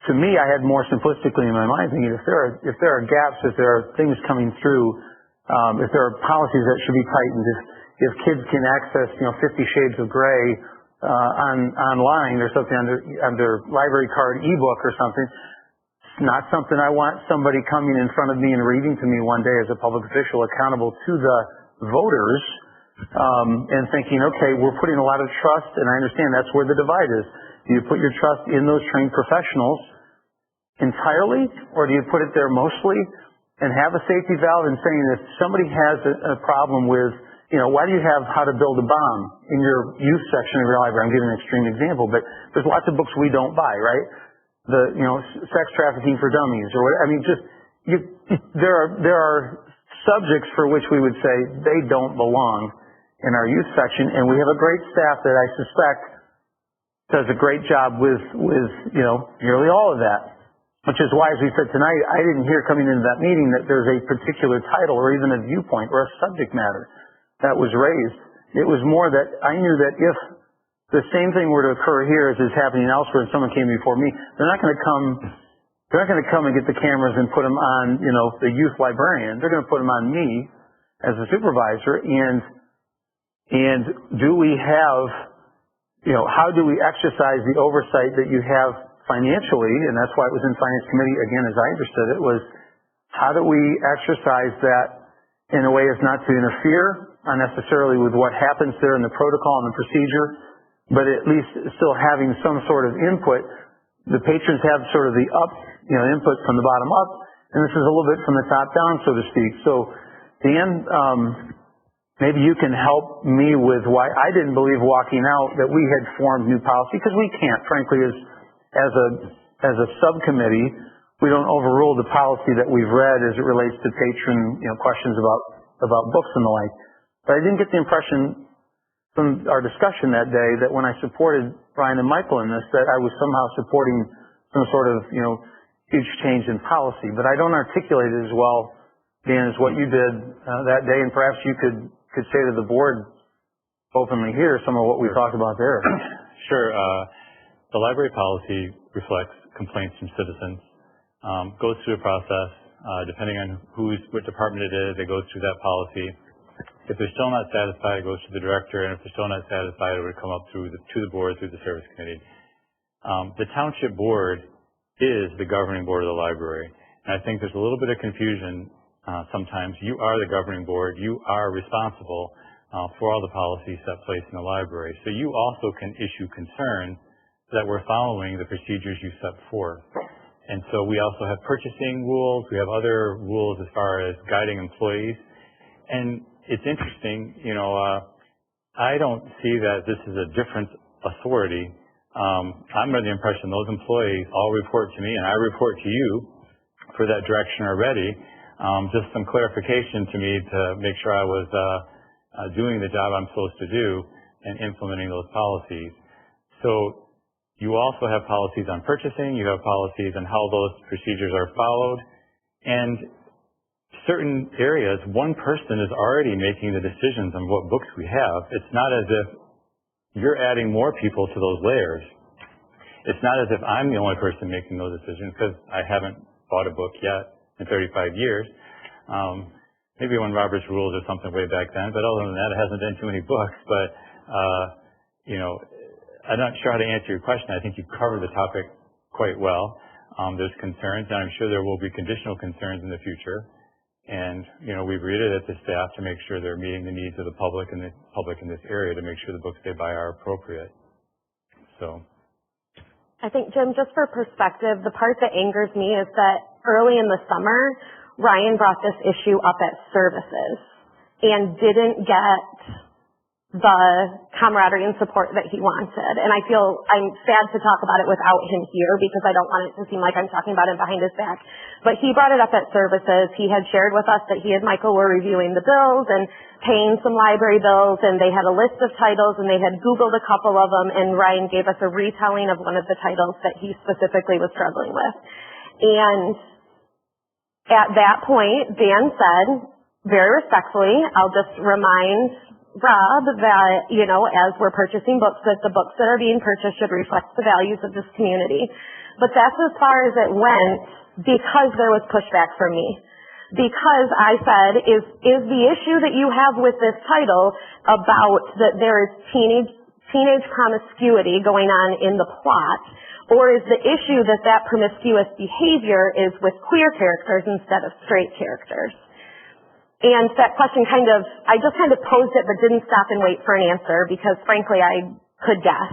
to me, I had more simplistically in my mind thinking if there are gaps, if there are things coming through, if there are policies that should be tightened, if kids can access, 50 Shades of Grey online or something on their library card ebook or something, it's not something I want somebody coming in front of me and reading to me one day as a public official accountable to the voters, and thinking, okay, we're putting a lot of trust, and I understand that's where the divide is. Do you put your trust in those trained professionals entirely, or do you put it there mostly and have a safety valve in saying if somebody has a problem with, why do you have How to Build a Bomb in your youth section of your library? I'm giving an extreme example, but there's lots of books we don't buy, right? Sex trafficking for dummies or whatever. I mean, there are subjects for which we would say they don't belong in our youth section, and we have a great staff that I suspect does a great job with nearly all of that. Which is why, as we said tonight, I didn't hear coming into that meeting that there's a particular title or even a viewpoint or a subject matter that was raised. It was more that I knew that if the same thing were to occur here as is happening elsewhere and someone came before me, they're not going to come and get the cameras and put them on, the youth librarian. They're going to put them on me as a supervisor. And do we have, how do we exercise the oversight that you have financially, and that's why it was in Finance Committee, again, as I understood it, was how do we exercise that in a way as not to interfere unnecessarily with what happens there in the protocol and the procedure, but at least still having some sort of input. The patrons have sort of the input from the bottom up, and this is a little bit from the top down, so to speak. So, Dan, maybe you can help me with why I didn't believe walking out that we had formed new policy, because we can't, frankly, as a subcommittee, we don't overrule the policy that we've read as it relates to patron, questions about books and the like. But I didn't get the impression from our discussion that day that when I supported Brian and Michael in this, that I was somehow supporting some sort of, huge change in policy. But I don't articulate it as well, Dan, as what you did that day, and perhaps you could say to the board openly here some of what we talked about there. Sure. The library policy reflects complaints from citizens, goes through a process, depending on what department it is, it goes through that policy. If they're still not satisfied, it goes to the director, and if they're still not satisfied, it would come up to the board, through the service committee. The township board is the governing board of the library, and I think there's a little bit of confusion sometimes. You are the governing board, you are responsible for all the policies set place in the library, so you also can issue concern that we're following the procedures you set forth. And so we also have purchasing rules, we have other rules as far as guiding employees. And it's interesting, I don't see that this is a different authority. I'm under the impression those employees all report to me and I report to you for that direction already. Just some clarification to me to make sure I was doing the job I'm supposed to do and implementing those policies. So you also have policies on purchasing, you have policies on how those procedures are followed, and certain areas, one person is already making the decisions on what books we have. It's not as if you're adding more people to those layers. It's not as if I'm the only person making those decisions, because I haven't bought a book yet in 35 years. Maybe when Robert's Rules or something way back then, but other than that, it hasn't been too many books. But, I'm not sure how to answer your question. I think you've covered the topic quite well. There's concerns, and I'm sure there will be conditional concerns in the future. And, we've read it at the staff to make sure they're meeting the needs of the public and the public in this area to make sure the books they buy are appropriate. So. I think, Jim, just for perspective, the part that angers me is that early in the summer, Ryan brought this issue up at services and didn't get the camaraderie and support that he wanted. And I'm sad to talk about it without him here because I don't want it to seem like I'm talking about him behind his back. But he brought it up at services. He had shared with us that he and Michael were reviewing the bills and paying some library bills, and they had a list of titles, and they had Googled a couple of them, and Ryan gave us a retelling of one of the titles that he specifically was struggling with. And at that point, Dan said, very respectfully, I'll just remind Rob that, as we're purchasing books, that the books that are being purchased should reflect the values of this community. But that's as far as it went because there was pushback from me. because I said, is the issue that you have with this title about that there is teenage promiscuity going on in the plot, or is the issue that promiscuous behavior is with queer characters instead of straight characters? And that question I just kind of posed it but didn't stop and wait for an answer because frankly I could guess.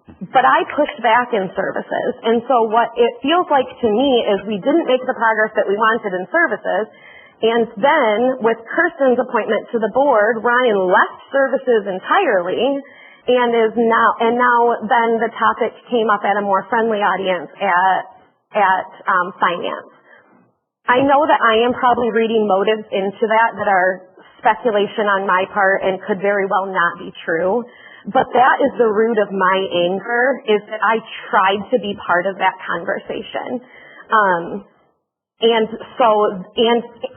But I pushed back in services. And so what it feels like to me is we didn't make the progress that we wanted in services. And then with Kirsten's appointment to the board, Ryan left services entirely and now then the topic came up at a more friendly audience at finance. I know that I am probably reading motives into that are speculation on my part and could very well not be true. But that is the root of my anger, is that I tried to be part of that conversation. And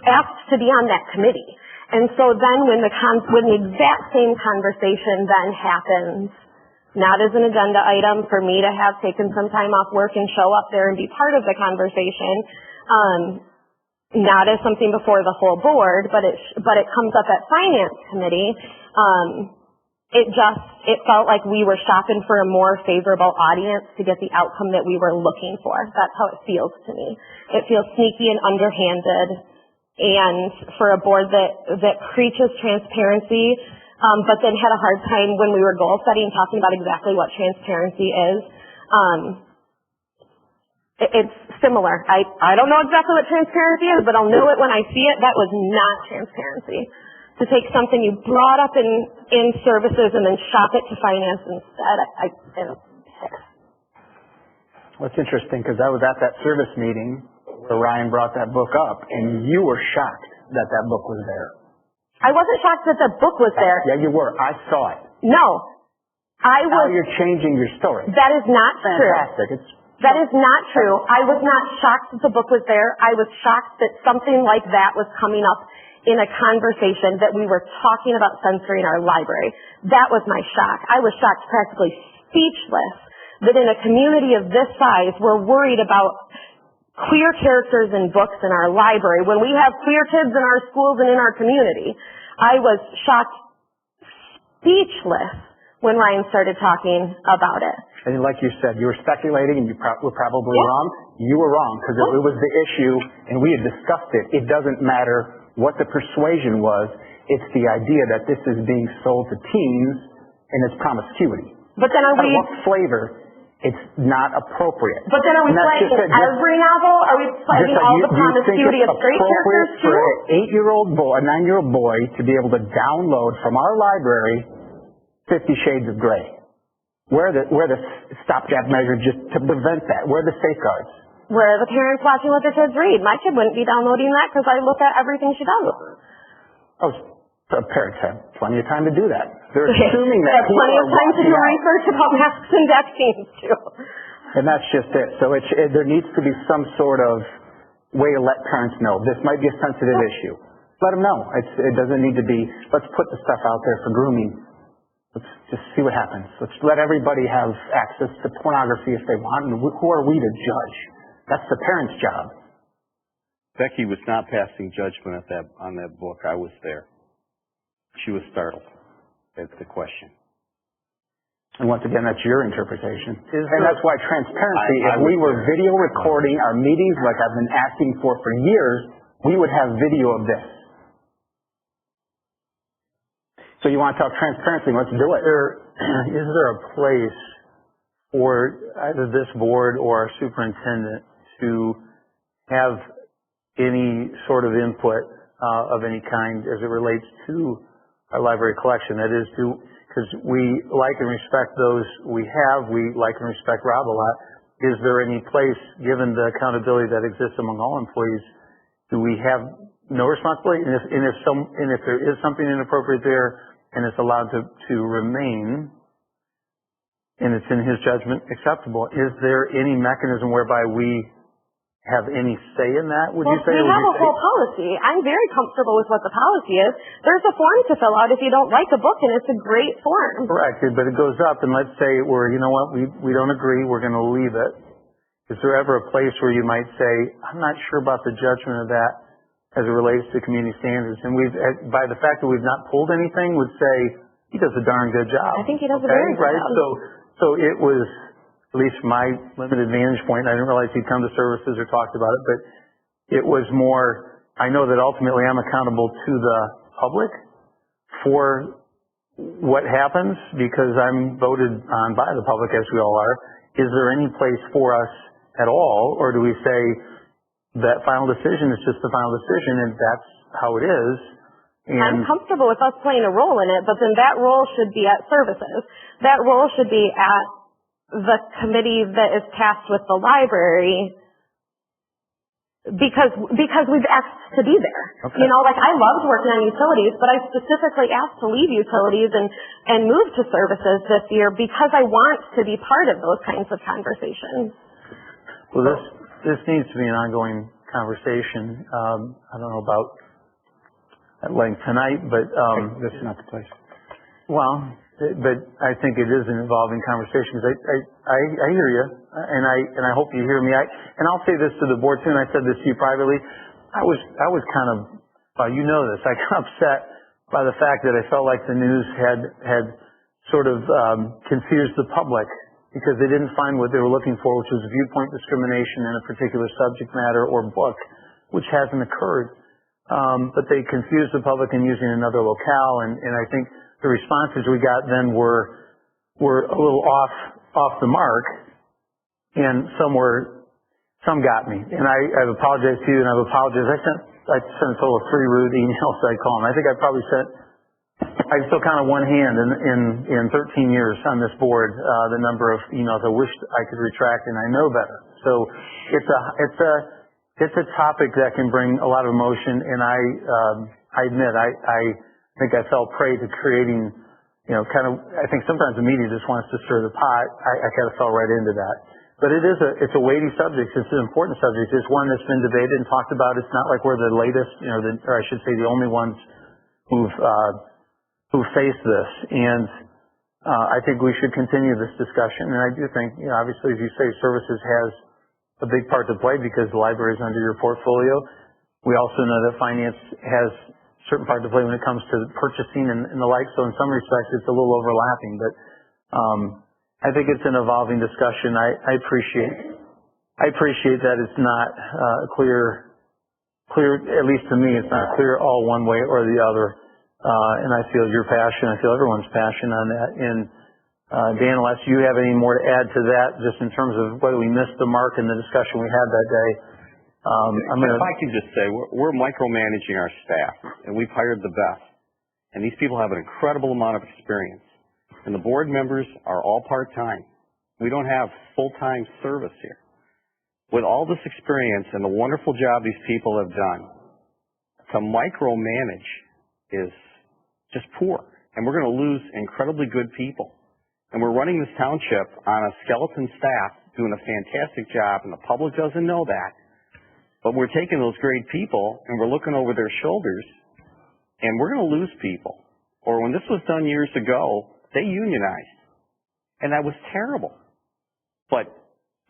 asked to be on that committee. And so then when the exact same conversation then happens, not as an agenda item for me to have taken some time off work and show up there and be part of the conversation, not as something before the whole board, but it comes up at finance committee, it felt like we were shopping for a more favorable audience to get the outcome that we were looking for. That's how it feels to me. It feels sneaky and underhanded, and for a board that preaches transparency, but then had a hard time when we were goal setting talking about exactly what transparency is. It's similar. I don't know exactly what transparency is, but I'll know it when I see it. That was not transparency. To take something you brought up in services and then shop it to finance instead, Well, it's interesting because I was at that service meeting where Ryan brought that book up, and you were shocked that book was there. I wasn't shocked that the book was there. Yeah, you were. I saw it. No. Now you're changing your story. That is not true. Fantastic. That is not true. I was not shocked that the book was there. I was shocked that something like that was coming up in a conversation that we were talking about censoring our library. That was my shock. I was shocked, practically speechless, that in a community of this size, we're worried about queer characters in books in our library when we have queer kids in our schools and in our community. I was shocked, speechless, when Ryan started talking about it. And like you said, you were speculating and you were probably wrong. You were wrong because it was the issue and we had discussed it. It doesn't matter what the persuasion was. It's the idea that this is being sold to teens and it's promiscuity. But then what flavor? It's not appropriate. But then are we playing every novel? Are we playing all the promiscuity of straight characters too? For an 8-year-old boy, a 9-year-old boy to be able to download from our library 50 Shades of Grey. Where are the stopgap measures just to prevent that? Where are the safeguards? Where are the parents watching what their kids read? My kid wouldn't be downloading that because I look at everything she does. Oh, so parents have plenty of time to do that. They're assuming that people plenty of time to do research about masks and vaccines too. And that's just it. So there needs to be some sort of way to let parents know this might be a sensitive issue. Let them know. It doesn't need to be, let's put the stuff out there for grooming. Let's just see what happens. Let's let everybody have access to pornography if they want. And who are we to judge? That's the parents' job. Becky was not passing judgment on that book. I was there. She was startled at the question. And once again, that's your interpretation. And that's why transparency, if we were video recording our meetings like I've been asking for years, we would have video of this. So you want to talk transparency, let's do it. Is there a place for either this board or our superintendent to have any sort of input of any kind as it relates to our library collection? That is, because we like and respect those we have, we like and respect Rob a lot. Is there any place, given the accountability that exists among all employees, do we have no responsibility? And if there is something inappropriate there and it's allowed to remain, and it's in his judgment acceptable, is there any mechanism whereby we have any say in that, would you say? We have a whole policy. I'm very comfortable with what the policy is. There's a form to fill out if you don't like a book, and it's a great form. Correct, but it goes up, and let's say you know what, we don't agree, we're going to leave it. Is there ever a place where you might say, I'm not sure about the judgment of that, as it relates to community standards. And by the fact that we've not pulled anything, would say he does a darn good job. I think he does a very good job. So it was, at least from my limited vantage point, I didn't realize he'd come to services or talked about it, but it was more, I know that ultimately I'm accountable to the public for what happens because I'm voted on by the public, as we all are. Is there any place for us at all, or do we say that final decision is just the final decision and that's how it is? And I'm comfortable with us playing a role in it, but then that role should be at services. That role should be at the committee that is tasked with the library because we've asked to be there. Okay. You know, like I loved working on utilities, but I specifically asked to leave utilities and move to services this year because I want to be part of those kinds of conversations. Well, this needs to be an ongoing conversation. I don't know about at length tonight, but this is not the place. Well, but I think it is an evolving conversation. I hear you, and I hope you hear me. And I'll say this to the board too, and I said this to you privately. I was kind of, well, you know this. I got upset by the fact that I felt like the news had sort of confused the public because they didn't find what they were looking for, which was viewpoint discrimination in a particular subject matter or book, which hasn't occurred. But they confused the public in using another locale, and I think the responses we got then were a little off the mark, and some got me. And I've apologized to you, and I've apologized. I sent a total of 3 rude emails, I call them. I think I still count on one hand in 13 years on this board, the number of emails I wished I could retract, and I know better. So it's a topic that can bring a lot of emotion, and I admit I think I fell prey to creating, I think sometimes the media just wants to stir the pot. I kind of fell right into that. But it's a weighty subject. It's an important subject. It's one that's been debated and talked about. It's not like we're the latest, or I should say the only ones who face this. And I think we should continue this discussion. And I do think, obviously, as you say, services has a big part to play because the library is under your portfolio. We also know that finance has a certain part to play when it comes to purchasing and the like. So in some respects, it's a little overlapping. But I think it's an evolving discussion. I appreciate that it's not clear, at least to me, it's not clear all one way or the other. And I feel your passion. I feel everyone's passion on that. And Dan, unless you have any more to add to that, just in terms of whether we missed the mark in the discussion we had that day. If I can just say, we're micromanaging our staff, and we've hired the best. And these people have an incredible amount of experience. And the board members are all part-time. We don't have full-time service here. With all this experience and the wonderful job these people have done, to micromanage is just poor. And we're going to lose incredibly good people. And we're running this township on a skeleton staff doing a fantastic job, and the public doesn't know that. But we're taking those great people, and we're looking over their shoulders, and we're going to lose people. Or when this was done years ago, they unionized. And that was terrible. But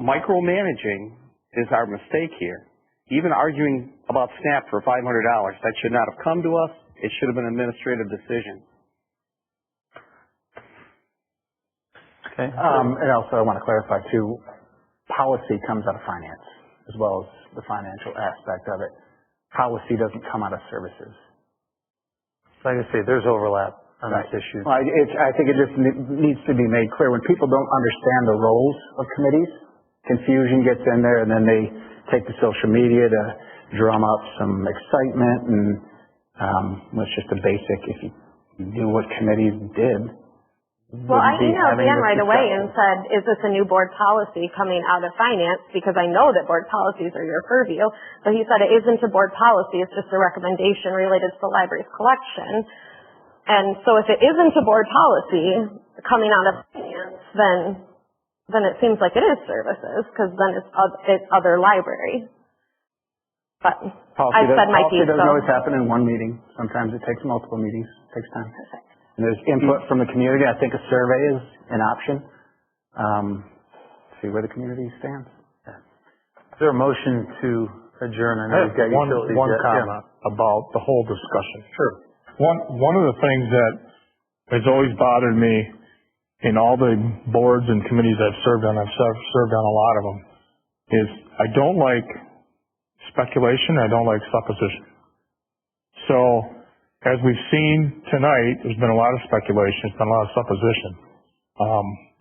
micromanaging is our mistake here. Even arguing about SNAP for $500, that should not have come to us. It should have been an administrative decision. Okay. And also I want to clarify too, policy comes out of finance as well as the financial aspect of it. Policy doesn't come out of services. Like I say, there's overlap on this issue. Well, I think it just needs to be made clear. When people don't understand the roles of committees, confusion gets in there, and then they take to social media to drum up some excitement, and it's just a basic, if you knew what committees did. Well, I emailed Dan right away and said, is this a new board policy coming out of finance? Because I know that board policies are your purview. So he said it isn't a board policy, it's just a recommendation related to the library's collection. And so if it isn't a board policy coming out of finance, then it seems like it is services, because then it's other library. But I said my piece. Policy doesn't always happen in one meeting. Sometimes it takes multiple meetings. It takes time. Perfect. And there's input from the community. I think a survey is an option. See where the community stands. Is there a motion to adjourn? I know I have we've got utilities one yet. comment about the whole discussion. Sure. One of the things that has always bothered me in all the boards and committees I've served on a lot of them, is I don't like speculation, I don't like supposition. So, as we've seen tonight, there's been a lot of speculation, there's been a lot of supposition.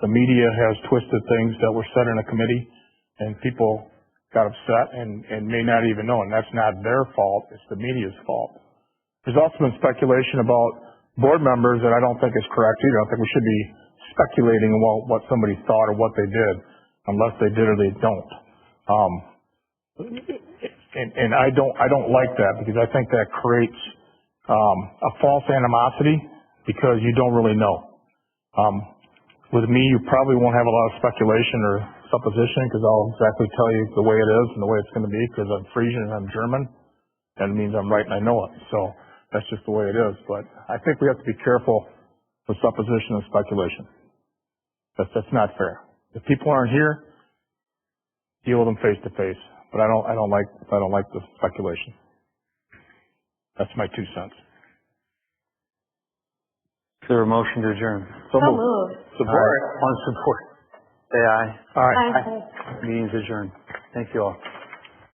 The media has twisted things that were said in a committee, and people got upset and may not even know, and that's not their fault, it's the media's fault. There's also been speculation about board members that I don't think is correct either. I don't think we should be speculating about what somebody thought or what they did, unless they did or they don't. And I don't like that, because I think that creates a false animosity, because you don't really know. With me, you probably won't have a lot of speculation or supposition, because I'll exactly tell you the way it is and the way it's going to be, because I'm Frisian and I'm German, and it means I'm right and I know it. So that's just the way it is. But I think we have to be careful with supposition and speculation. That's not fair. If people aren't here, deal with them face to face. But I don't like the speculation. That's my 2 cents. Is there a motion to adjourn? So moved. Support. On support. Say aye. Aye. Aye. Meeting's adjourned. Thank you all.